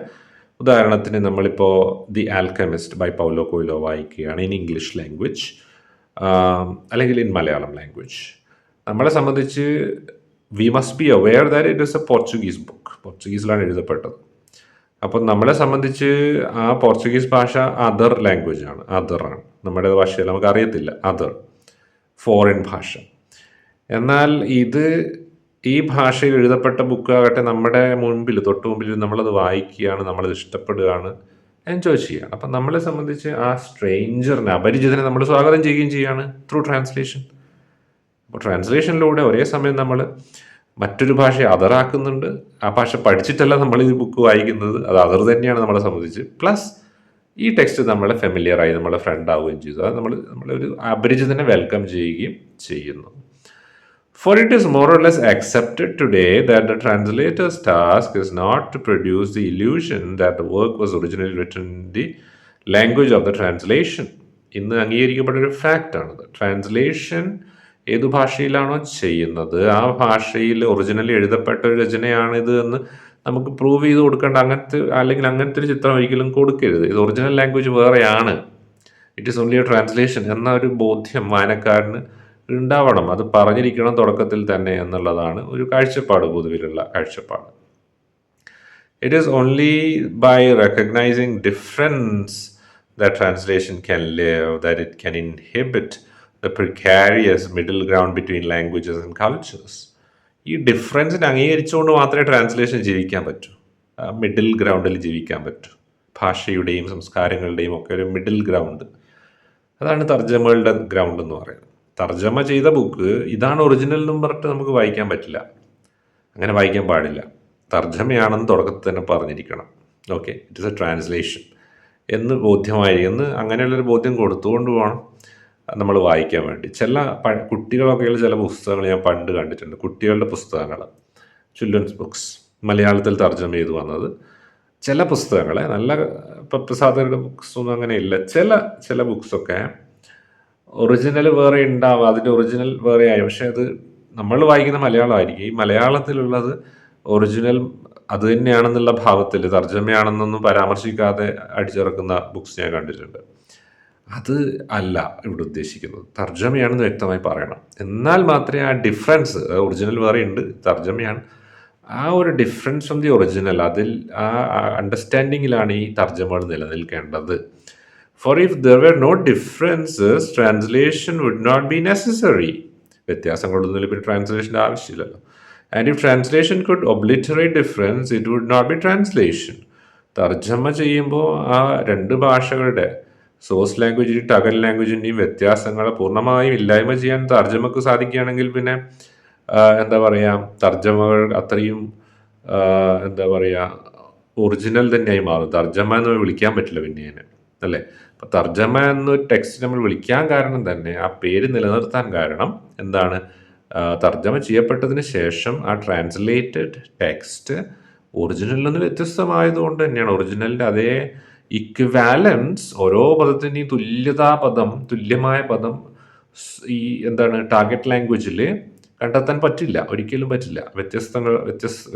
ഉദാഹരണത്തിന് നമ്മളിപ്പോൾ the Alchemist by Paulo Coelho വായിക്കുകയാണ് ഇൻ ഇംഗ്ലീഷ് ലാംഗ്വേജ് അല്ലെങ്കിൽ ഇൻ മലയാളം ലാംഗ്വേജ്, നമ്മളെ സംബന്ധിച്ച് we must be aware that it is a Portuguese book. പോർച്ചുഗീസിലാണ് എഴുതപ്പെട്ടത്. അപ്പം നമ്മളെ സംബന്ധിച്ച് ആ പോർച്ചുഗീസ് ഭാഷ അതർ ലാംഗ്വേജാണ്, അതറാണ്, നമ്മുടെ ഭാഷയിൽ നമുക്ക് അറിയത്തില്ല, അതർ ഫോറിൻ ഭാഷ. എന്നാൽ ഈ ഭാഷയിൽ എഴുതപ്പെട്ട ബുക്കാകട്ടെ നമ്മുടെ തൊട്ട് മുമ്പിൽ നമ്മളത് വായിക്കുകയാണ്, നമ്മളത് ഇഷ്ടപ്പെടുകയാണ്, എൻജോയ് ചെയ്യുകയാണ്. അപ്പം നമ്മളെ സംബന്ധിച്ച് ആ സ്ട്രേഞ്ചറിനെ, അപരിചിതനെ നമ്മൾ സ്വാഗതം ചെയ്യുകയും ചെയ്യുകയാണ് ത്രൂ ട്രാൻസ്ലേഷൻ. അപ്പോൾ ട്രാൻസ്ലേഷനിലൂടെ ഒരേ സമയം നമ്മൾ മറ്റൊരു ഭാഷയെ അതറാക്കുന്നുണ്ട്. ആ ഭാഷ പഠിച്ചിട്ടല്ല നമ്മൾ ഈ ബുക്ക് വായിക്കുന്നത്, അത് അതർ തന്നെയാണ് നമ്മളെ സംബന്ധിച്ച്. പ്ലസ് ഈ ടെക്സ്റ്റ് നമ്മളെ ഫെമിലിയറായി, നമ്മളെ ഫ്രണ്ട് ആവുകയും ചെയ്തു. അത് നമ്മളൊരു അപരിചിതനെ വെൽക്കം ചെയ്യുകയും ചെയ്യുന്നു. For it is more or less accepted today that the translator's task is not to produce the illusion that the work was originally written in the language of the translation. ഇന്ന് അംഗീകരിക്കപ്പെട്ട ഒരു ഫാക്റ്റാണത്. Translation ഏതു ഭാഷയിലാണോ ചെയ്യുന്നത് ആ ഭാഷയിൽ originally എഴുതപ്പെട്ട ഒരു രചനയാണിത് എന്ന് നമുക്ക് പ്രൂവ് ചെയ്ത് കൊടുക്കേണ്ട അങ്ങനത്തെ ഒരു ചിത്രം ഒരിക്കലും കൊടുക്കരുത്. ഇത് ഒറിജിനൽ ലാംഗ്വേജ് വേറെയാണ്, it is only A translation എന്ന ഒരു ബോധ്യം വായനക്കാരന് ഉണ്ടാവണം. അത് പറഞ്ഞിരിക്കണം തുടക്കത്തിൽ തന്നെ എന്നുള്ളതാണ് ഒരു കാഴ്ചപ്പാട്, പൊതുവിലുള്ള കാഴ്ചപ്പാട്. It is only by recognising difference that translation can live, that it can inhibit the precarious middle ground between languages and cultures. ഈ ഡിഫറൻസിനെ അംഗീകരിച്ചുകൊണ്ട് മാത്രമേ ട്രാൻസ്ലേഷൻ ജീവിക്കാൻ പറ്റൂ, മിഡിൽ ഗ്രൗണ്ടിൽ ജീവിക്കാൻ പറ്റൂ. ഭാഷയുടെയും സംസ്കാരങ്ങളുടെയും ഒക്കെ ഒരു മിഡിൽ ഗ്രൗണ്ട്, അതാണ് തർജ്ജമകളുടെ ഗ്രൗണ്ട് എന്ന് പറയുന്നത്. തർജ്ജമ ചെയ്ത ബുക്ക് ഇതാണ് ഒറിജിനൽ എന്നും പറഞ്ഞിട്ട് നമുക്ക് വായിക്കാൻ പറ്റില്ല, അങ്ങനെ വായിക്കാൻ പാടില്ല. തർജ്ജമയാണെന്ന് തുടക്കത്തിൽ തന്നെ പറഞ്ഞിരിക്കണം. Okay, it is a translation എന്ന് ബോധ്യമായിരിക്കുന്നു. അങ്ങനെയുള്ളൊരു ബോധ്യം കൊടുത്തുകൊണ്ട് വേണം നമ്മൾ വായിക്കാൻ വേണ്ടി. കുട്ടികളൊക്കെയുള്ള ചില പുസ്തകങ്ങൾ ഞാൻ പണ്ട് കണ്ടിട്ടുണ്ട്, കുട്ടികളുടെ പുസ്തകങ്ങൾ, ചിൽഡ്രൻസ് ബുക്സ്, മലയാളത്തിൽ തർജ്ജമ ചെയ്ത് വന്നത്. ചില പുസ്തകങ്ങളെ നല്ല പ്രസാദയുടെ ബുക്സൊന്നും അങ്ങനെയില്ല. ചില ബുക്സൊക്കെ ഒറിജിനൽ വേറെ ഉണ്ടാവുക, അതിൻ്റെ ഒറിജിനൽ വേറെ ആയി, പക്ഷേ അത് നമ്മൾ വായിക്കുന്ന മലയാളമായിരിക്കും. ഈ മലയാളത്തിലുള്ളത് ഒറിജിനൽ അത് തന്നെയാണെന്നുള്ള ഭാവത്തിൽ തർജ്ജമയാണെന്നൊന്നും പരാമർശിക്കാതെ അടിച്ചിറക്കുന്ന ബുക്സ് ഞാൻ കണ്ടിട്ടുണ്ട്. അത് അല്ല ഇവിടെ ഉദ്ദേശിക്കുന്നത്, തർജ്ജമയാണെന്ന് വ്യക്തമായി പറയണം. എന്നാൽ മാത്രമേ ആ ഡിഫറൻസ്, ഒറിജിനൽ വേറെ ഉണ്ട്, തർജ്ജമയാണ്, ആ ഒരു ഡിഫറൻസ് ഫ്രം ദി ഒറിജിനൽ, അതിൽ ആ അണ്ടർസ്റ്റാൻഡിങ്ങിലാണ് ഈ തർജ്ജമകൾ നിലനിൽക്കേണ്ടത്. For if there were no differences, translation would not be necessary. വ്യത്യാസങ്ങളൊന്നും പിന്നെ ട്രാൻസ്ലേഷൻ്റെ ആവശ്യമില്ലല്ലോ. And if translation could obliterate difference it would not be translation. തർജ്ജമ ചെയ്യുമ്പോൾ ആ രണ്ട് ഭാഷകളുടെ സോഴ്സ് ലാംഗ്വേജിൻ്റെയും ടഗൻ ലാംഗ്വേജിൻ്റെയും വ്യത്യാസങ്ങളെ പൂർണ്ണമായും ഇല്ലായ്മ ചെയ്യാൻ തർജ്ജമക്ക് സാധിക്കുകയാണെങ്കിൽ പിന്നെ എന്താ പറയുക, തർജ്ജമകൾ അത്രയും എന്താ പറയുക ഒറിജിനൽ തന്നെയായി മാറും. തർജ്ജമ എന്ന് വിളിക്കാൻ പറ്റില്ല പിന്നെ അല്ലേ. അപ്പോൾ തർജ്ജമ എന്നൊരു ടെക്സ്റ്റ് നമ്മൾ വിളിക്കാൻ കാരണം തന്നെ ആ പേര് നിലനിർത്താൻ കാരണം എന്താണ്, തർജ്ജമ ചെയ്യപ്പെട്ടതിന് ശേഷം ആ ട്രാൻസ്ലേറ്റഡ് ടെക്സ്റ്റ് ഒറിജിനലിൽ നിന്ന് വ്യത്യസ്തമായതുകൊണ്ട് തന്നെയാണ്. ഒറിജിനലിൻ്റെ അതേ ഇക്വാലൻസ്, ഓരോ പദത്തിൻ്റെയും തുല്യമായ പദം ഈ ടാർഗറ്റ് ലാംഗ്വേജിൽ കണ്ടെത്താൻ പറ്റില്ല, ഒരിക്കലും പറ്റില്ല.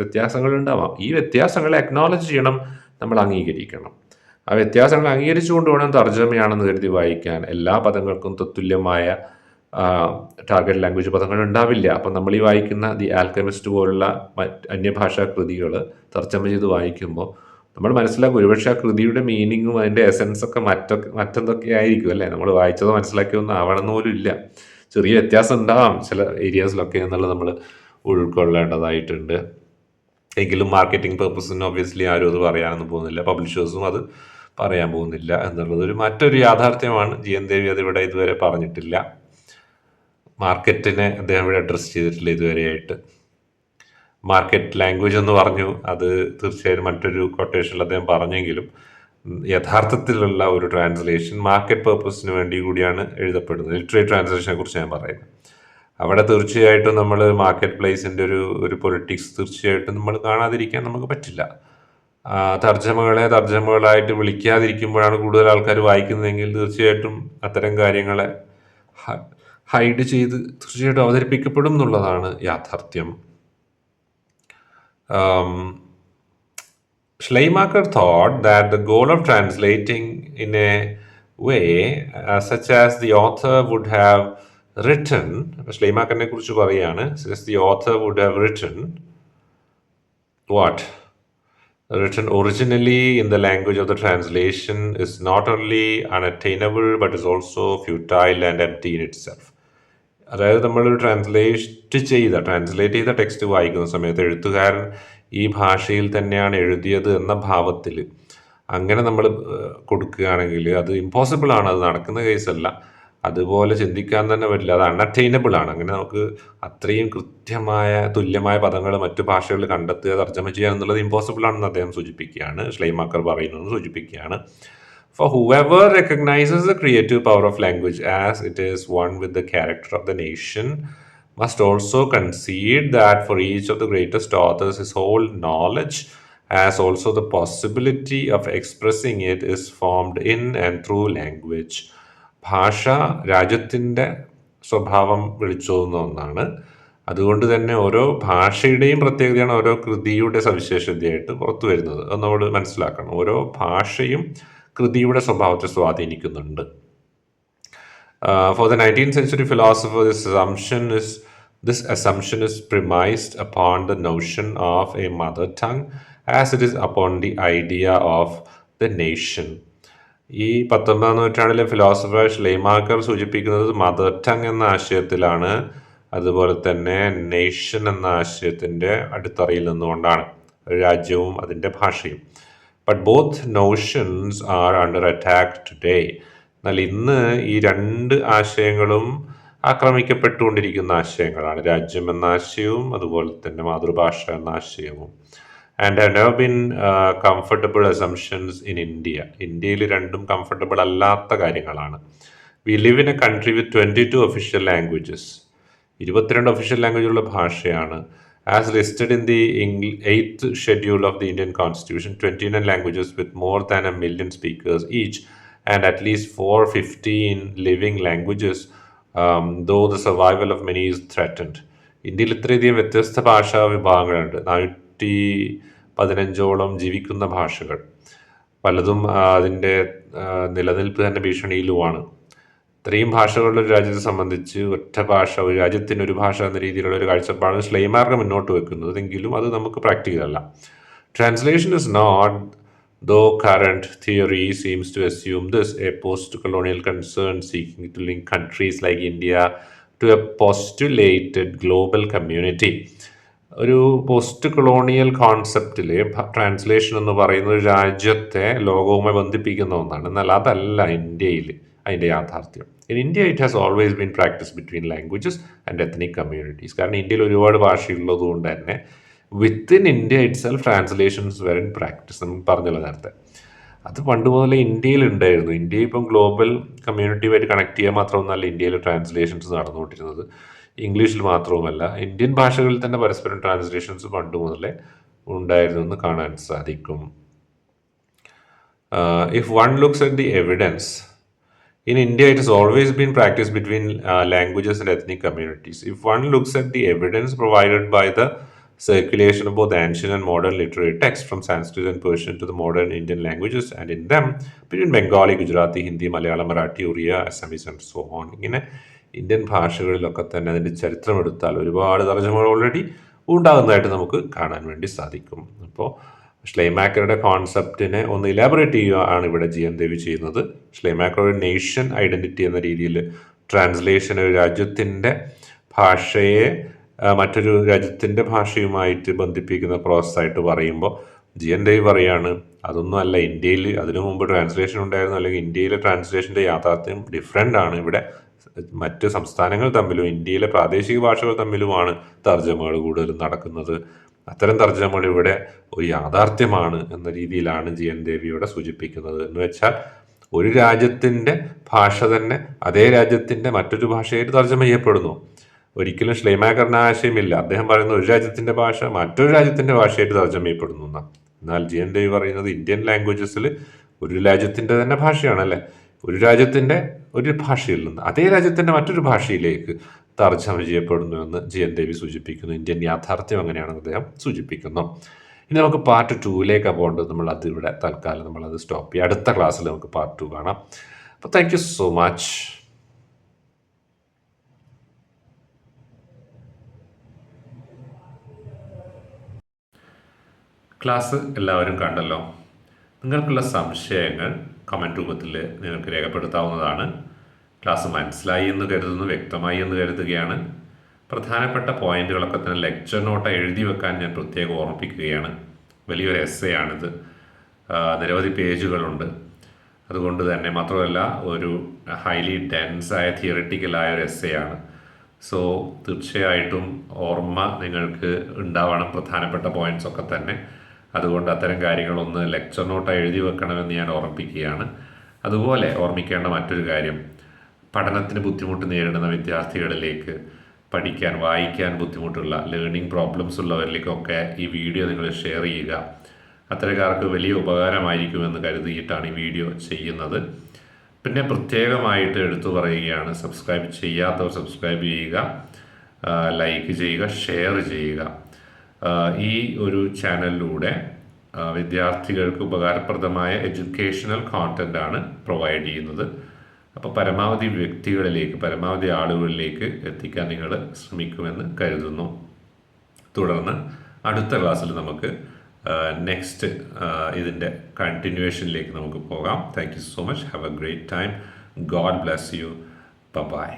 വ്യത്യാസങ്ങൾ ഉണ്ടാവാം. ഈ വ്യത്യാസങ്ങളെ അക്നോളജ് ചെയ്യണം, നമ്മൾ അംഗീകരിക്കണം. ആ വ്യത്യാസങ്ങൾ അംഗീകരിച്ചുകൊണ്ട് വേണം തർജ്ജമയാണെന്ന് കരുതി വായിക്കാൻ. എല്ലാ പദങ്ങൾക്കും തത്തുല്യമായ ടാർഗറ്റ് ലാംഗ്വേജ് പദങ്ങൾ ഉണ്ടാവില്ല. അപ്പം നമ്മൾ ഈ വായിക്കുന്ന ദി ആൽക്കമിസ്റ്റ് പോലുള്ള അന്യഭാഷാ കൃതികൾ തർജ്ജമ ചെയ്ത് വായിക്കുമ്പോൾ നമ്മൾ മനസ്സിലാക്കും ഒരുപക്ഷെ ആ കൃതിയുടെ മീനിങ്ങും അതിൻ്റെ എസൻസ് ഒക്കെ മറ്റെന്തൊക്കെ ആയിരിക്കും അല്ലേ. നമ്മൾ വായിച്ചതോ മനസ്സിലാക്കിയൊന്നും ആവണമെന്ന് പോലും ഇല്ല. ചെറിയ വ്യത്യാസം ഉണ്ടാവാം ചില ഏരിയാസിലൊക്കെ എന്നുള്ളത് നമ്മൾ ഉൾക്കൊള്ളേണ്ടതായിട്ടുണ്ട്. എങ്കിലും മാർക്കറ്റിംഗ് പർപ്പസിന് ഒബ്വിയസ്ലി ആരും അത് പറയാനൊന്നും പോകുന്നില്ല, പബ്ലിഷേഴ്സും അത് പറയാൻ പോകുന്നില്ല എന്നുള്ളത് മറ്റൊരു യാഥാർത്ഥ്യമാണ്. GN ദേവി അതിവിടെ ഇതുവരെ പറഞ്ഞിട്ടില്ല. മാർക്കറ്റിനെ അദ്ദേഹം ഇവിടെ അഡ്രസ്സ് ചെയ്തിട്ടില്ല ഇതുവരെയായിട്ട്. മാർക്കറ്റ് ലാംഗ്വേജ് എന്ന് പറഞ്ഞു, അത് തീർച്ചയായും മറ്റൊരു കൊട്ടേഷനിൽ അദ്ദേഹം പറഞ്ഞെങ്കിലും യഥാർത്ഥത്തിലുള്ള ഒരു ട്രാൻസ്ലേഷൻ മാർക്കറ്റ് പർപ്പസിന് വേണ്ടി കൂടിയാണ് എഴുതപ്പെടുന്നത്. ലിറ്റററി ട്രാൻസ്ലേഷനെ കുറിച്ച് ഞാൻ പറയുന്നത്. അവിടെ തീർച്ചയായിട്ടും നമ്മൾ മാർക്കറ്റ് പ്ലേസിൻ്റെ ഒരു പൊളിറ്റിക്സ് തീർച്ചയായിട്ടും നമ്മൾ കാണാതിരിക്കാൻ നമുക്ക് പറ്റില്ല. തർജ്ജമകളായിട്ട് വിളിക്കാതിരിക്കുമ്പോഴാണ് കൂടുതൽ ആൾക്കാർ വായിക്കുന്നതെങ്കിൽ തീർച്ചയായിട്ടും അത്തരം കാര്യങ്ങളെ ഹൈഡ് ചെയ്ത് തീർച്ചയായിട്ടും അവതരിപ്പിക്കപ്പെടും എന്നുള്ളതാണ് യാഥാർത്ഥ്യം. Schleiermacher thought that the goal of translating in a way such as the author would have written, Schleiermacher-നെ കുറിച്ച് പറയാണ്, as the author would have written originally in the language of the translation is not only unattainable but is also futile and empty in itself. അതായത് നമ്മൾ translate ചെയ്ത text വായിക്കുന്ന സമയത്ത് എഴുത്തുകാരൻ ഈ ഭാഷയിൽ തന്നെയാണ് എഴുതിയത് എന്ന ഭാവത്തിൽ അങ്ങനെ നമ്മൾ കൊടുക്കുകയാണെങ്കിൽ അത് ഇമ്പോസിബിൾ ആണ്, അത് നടക്കുന്ന കേസല്ല. അതുപോലെ ചിന്തിക്കാൻ തന്നെ പറ്റില്ല, അത് അൺഅറ്റൈനബിൾ ആണ്. അങ്ങനെ നമുക്ക് അത്രയും കൃത്യമായ തുല്യമായ പദങ്ങൾ മറ്റു ഭാഷകളിൽ കണ്ടെത്തുക, തർജ്ജമ ചെയ്യുക എന്നുള്ളത് ഇമ്പോസിബിൾ ആണെന്ന് അദ്ദേഹം സൂചിപ്പിക്കുകയാണ്, ഷ്ലൈമാക്കർ പറയുന്നത് സൂചിപ്പിക്കുകയാണ്. For whoever recognizes the creative power of language as it is one with the character of the nation must also concede that for each of the greatest authors his whole knowledge as also the possibility of expressing it is formed in and through language. ഭാഷ രാജ്യത്തിൻ്റെ സ്വഭാവം വിളിച്ചോതുന്ന ഒന്നാണ്. അതുകൊണ്ട് തന്നെ ഓരോ ഭാഷയുടെയും പ്രത്യേകതയാണ് ഓരോ കൃതിയുടെ സവിശേഷതയായിട്ട് പുറത്തു വരുന്നത്. അത് നമ്മൾ മനസ്സിലാക്കണം. ഓരോ ഭാഷയും കൃതിയുടെ സ്വഭാവത്തെ സ്വാധീനിക്കുന്നുണ്ട്. For the 19th century philosopher, this assumption is premised upon the notion of a mother tongue as it is upon the idea of the nation. ഈ 19ാം നൂറ്റാണ്ടിലെ ഫിലോസഫർ ഷ്ലെയ്മാക്കർ സൂചിപ്പിക്കുന്നത് മദർ ടങ് എന്ന ആശയത്തിലാണ്, അതുപോലെ തന്നെ നേഷൻ എന്ന ആശയത്തിൻ്റെ അടിത്തറയിൽ നിന്നുകൊണ്ടാണ്, രാജ്യവും അതിൻ്റെ ഭാഷയും. But both notions are under attack today. എന്നാൽ ഇന്ന് ഈ രണ്ട് ആശയങ്ങളും ആക്രമിക്കപ്പെട്ടുകൊണ്ടിരിക്കുന്ന ആശയങ്ങളാണ്, രാജ്യം എന്ന ആശയവും അതുപോലെ തന്നെ മാതൃഭാഷ എന്ന ആശയവും. And have never been comfortable assumptions in India. ഇന്ത്യയിൽ രണ്ടും കംഫർട്ടബിൾ അല്ലാത്ത കാര്യങ്ങളാണ്. We live in a country with 22 official languages. 22 official ലാംഗ്വേജുള്ള ഭാഷയാണ്. As listed in the 8th schedule of the Indian Constitution, 29 languages with more than 1 million speakers each and at least 415 living languages, though the survival of many is threatened. ഇന്ത്യയിൽ ഇത്രയധികം വ്യത്യസ്ത ഭാഷാ വിഭാഗങ്ങളുണ്ട്. 415ഓളം ജീവിക്കുന്ന ഭാഷകൾ. പലതും അതിൻ്റെ നിലനിൽപ്പ് തന്നെ ഭീഷണിയിലുമാണ്. ഇത്രയും ഭാഷകളുടെ ഒരു രാജ്യത്തെ സംബന്ധിച്ച് ഒറ്റ ഭാഷ, ഒരു രാജ്യത്തിന് ഒരു ഭാഷ എന്ന രീതിയിലുള്ള ഒരു കാഴ്ചപ്പാടാണ് ഷ്ലെയ്മാർഗ മുന്നോട്ട് വെക്കുന്നത്. എങ്കിലും അത് നമുക്ക് പ്രാക്ടിക്കൽ അല്ല. Translation is not, though current theory seems to assume this, a post colonial concern seeking to link countries like India to a postulated global community. ഒരു പോസ്റ്റ് കൊളോണിയൽ കോൺസെപ്റ്റിൽ ട്രാൻസ്ലേഷൻ എന്ന് പറയുന്ന ഒരു രാജ്യത്തെ ലോകവുമായി ബന്ധിപ്പിക്കുന്ന ഒന്നാണ്. എന്നാൽ അതല്ല ഇന്ത്യയിൽ അതിൻ്റെ യാഥാർത്ഥ്യം. In India it has always been practice between languages and ethnic communities. കാരണം ഇന്ത്യയിൽ ഒരുപാട് ഭാഷയുള്ളത് കൊണ്ട് തന്നെ within India itself translations were in practice. നമുക്ക് പറഞ്ഞല്ലോ നേരത്തെ, അത് പണ്ട് മുതലേ ഇന്ത്യയിൽ ഉണ്ടായിരുന്നു. ഇന്ത്യ ഇപ്പം ഗ്ലോബൽ കമ്മ്യൂണിറ്റിയുമായിട്ട് കണക്ട് ചെയ്യാൻ മാത്രമൊന്നുമല്ല ഇന്ത്യയിൽ ട്രാൻസ്ലേഷൻസ് നടന്നുകൊണ്ടിരുന്നത്. ഇംഗ്ലീഷിൽ മാത്രവുമല്ല, ഇന്ത്യൻ ഭാഷകളിൽ തന്നെ പരസ്പരം ട്രാൻസ്ലേഷൻസ് പണ്ട് മുതലേ ഉണ്ടായിരുന്നു എന്ന് കാണാൻ സാധിക്കും. If one looks at the evidence, in India it has always been practiced between languages and ethnic communities. If one looks at the evidence provided by the circulation of both ancient and modern literary texts from Sanskrit and Persian to the modern Indian languages, and in them between Bengali, Gujarati, Hindi, Malayalam, Marathi, Oriya, Assamese and so on. ഇങ്ങനെ Indian ഭാഷകളിലൊക്കെ തന്നെ അതിൻ്റെ ചരിത്രം എടുത്താൽ ഒരുപാട് തർജ്ജമകൾ already ഉണ്ടാകുന്നതായിട്ട് നമുക്ക് കാണാൻ വേണ്ടി സാധിക്കും. അപ്പോൾ ഷ്ലെയ്മാക്കറുടെ കോൺസെപ്റ്റിനെ ഒന്ന് ഇലാബറേറ്റ് ചെയ്യുകയാണ് ഇവിടെ GN ദേവി ചെയ്യുന്നത്. ഷ്ലെയ്മാക്കർ ഒരു നേഷൻ ഐഡൻറ്റിറ്റി എന്ന രീതിയിൽ ട്രാൻസ്ലേഷൻ ഒരു രാജ്യത്തിൻ്റെ ഭാഷയെ മറ്റൊരു രാജ്യത്തിൻ്റെ ഭാഷയുമായിട്ട് ബന്ധിപ്പിക്കുന്ന പ്രോസസ്സായിട്ട് പറയുമ്പോൾ ജി.എൻ. ദേവ് പറയാണ് അതൊന്നും അല്ല, ഇന്ത്യയിൽ അതിനു മുമ്പ് ട്രാൻസ്ലേഷൻ ഉണ്ടായിരുന്നു, അല്ലെങ്കിൽ ഇന്ത്യയിലെ ട്രാൻസ്ലേഷൻ്റെ യാഥാർത്ഥ്യം ഡിഫറെൻ്റ് ആണ്. ഇവിടെ മറ്റ് സംസ്ഥാനങ്ങൾ തമ്മിലും ഇന്ത്യയിലെ പ്രാദേശിക ഭാഷകൾ തമ്മിലുമാണ് തർജ്ജമകൾ കൂടുതലും നടക്കുന്നത്. അത്തരം തർജ്ജമകൾ ഇവിടെ ഒരു യാഥാർത്ഥ്യമാണ് എന്ന രീതിയിലാണ് ജി.എൻ. ദേവ് ഇവിടെ സൂചിപ്പിക്കുന്നത്. എന്ന് വെച്ചാൽ ഒരു രാജ്യത്തിൻ്റെ ഭാഷ തന്നെ അതേ രാജ്യത്തിൻ്റെ മറ്റൊരു ഭാഷയായിട്ട് തർജ്ജമ ചെയ്യപ്പെടുന്നു. ഒരിക്കലും ശ്ലൈമാകരണ ആശയമില്ല. അദ്ദേഹം പറയുന്ന ഒരു രാജ്യത്തിൻ്റെ ഭാഷ മറ്റൊരു രാജ്യത്തിൻ്റെ ഭാഷയായിട്ട് തർജ്ജമ ചെയ്യപ്പെടുന്നു എന്നാണ്. എന്നാൽ ജി.എൻ. ദേവ് പറയുന്നത് ഇന്ത്യൻ ലാംഗ്വേജസിൽ ഒരു രാജ്യത്തിൻ്റെ തന്നെ ഭാഷയാണല്ലേ, ഒരു രാജ്യത്തിൻ്റെ ഒരു ഭാഷയിൽ നിന്ന് അതേ രാജ്യത്തിൻ്റെ മറ്റൊരു ഭാഷയിലേക്ക് തർജ്ജമ ചെയ്യപ്പെടുന്നു എന്ന് ജി.എൻ. ദേവി സൂചിപ്പിക്കുന്നു. ഇന്ത്യൻ യാഥാർത്ഥ്യം അങ്ങനെയാണെന്ന് അദ്ദേഹം സൂചിപ്പിക്കുന്നു. ഇനി നമുക്ക് പാർട്ട് 2ലേക്ക് പോകേണ്ടത്, നമ്മളത് ഇവിടെ തൽക്കാലം നമ്മളത് സ്റ്റോപ്പ് ചെയ്യാം. അടുത്ത ക്ലാസ്സിൽ നമുക്ക് പാർട്ട് 2 കാണാം. അപ്പോൾ thank you so much. Class എല്ലാവരും കണ്ടല്ലോ. നിങ്ങൾക്കുള്ള സംശയങ്ങൾ കമൻറ്റ് രൂപത്തിൽ നിങ്ങൾക്ക് രേഖപ്പെടുത്താവുന്നതാണ്. ക്ലാസ് മനസ്സിലായി എന്ന് കരുതുന്നു, വ്യക്തമായി എന്ന് കരുതുകയാണ്. പ്രധാനപ്പെട്ട പോയിന്റുകളൊക്കെ തന്നെ ലെക്ചർ നോട്ട് എഴുതി വെക്കാൻ ഞാൻ പ്രത്യേകം ഓർമ്മിപ്പിക്കുകയാണ്. വലിയൊരു എസ്സേ ആണിത്, നിരവധി പേജുകളുണ്ട്. അതുകൊണ്ട് തന്നെ മാത്രമല്ല ഒരു ഹൈലി ഡെൻസായ തിയറിറ്റിക്കലായ ഒരു എസ്സേ ആണ്. സോ തീർച്ചയായിട്ടും ഓർമ്മ നിങ്ങൾക്ക് ഉണ്ടാവണം പ്രധാനപ്പെട്ട പോയിന്റ്സ് ഒക്കെ തന്നെ. അതുകൊണ്ട് അത്തരം കാര്യങ്ങളൊന്ന് ലെക്ചർ നോട്ട് എഴുതി വെക്കണമെന്ന് ഞാൻ ഓർമ്മിപ്പിക്കുകയാണ്. അതുപോലെ ഓർമ്മിക്കേണ്ട മറ്റൊരു കാര്യം, പഠനത്തിന് ബുദ്ധിമുട്ട് നേരിടുന്ന വിദ്യാർത്ഥികളിലേക്ക്, പഠിക്കാൻ വായിക്കാൻ ബുദ്ധിമുട്ടുള്ള ലേണിംഗ് പ്രോബ്ലംസ് ഉള്ളവരിലേക്കൊക്കെ ഈ വീഡിയോ നിങ്ങൾ ഷെയർ ചെയ്യുക. അത്തരക്കാർക്ക് വലിയ ഉപകാരമായിരിക്കുമെന്ന് കരുതിയിട്ടാണ് ഈ വീഡിയോ ചെയ്യുന്നത്. പിന്നെ പ്രത്യേകമായിട്ട് എടുത്തു പറയുകയാണ്, സബ്സ്ക്രൈബ് ചെയ്യാത്തവർ സബ്സ്ക്രൈബ് ചെയ്യുക, ലൈക്ക് ചെയ്യുക, ഷെയർ ചെയ്യുക. ഈ ഒരു ചാനലിലൂടെ വിദ്യാർത്ഥികൾക്ക് ഉപകാരപ്രദമായ എഡ്യൂക്കേഷണൽ കോണ്ടൻ്റ് ആണ് പ്രൊവൈഡ് ചെയ്യുന്നത്. അപ്പോൾ പരമാവധി വ്യക്തികളിലേക്ക്, പരമാവധി ആളുകളിലേക്ക് എത്തിക്കാൻ നിങ്ങൾ ശ്രമിക്കുമെന്ന് കരുതുന്നു. തുടർന്ന് അടുത്ത ക്ലാസ്സിൽ നമുക്ക് നെക്സ്റ്റ് ഇതിൻ്റെ കണ്ടിന്യൂവേഷനിലേക്ക് നമുക്ക് പോകാം. Thank you so much. Have a great time. God bless you. By.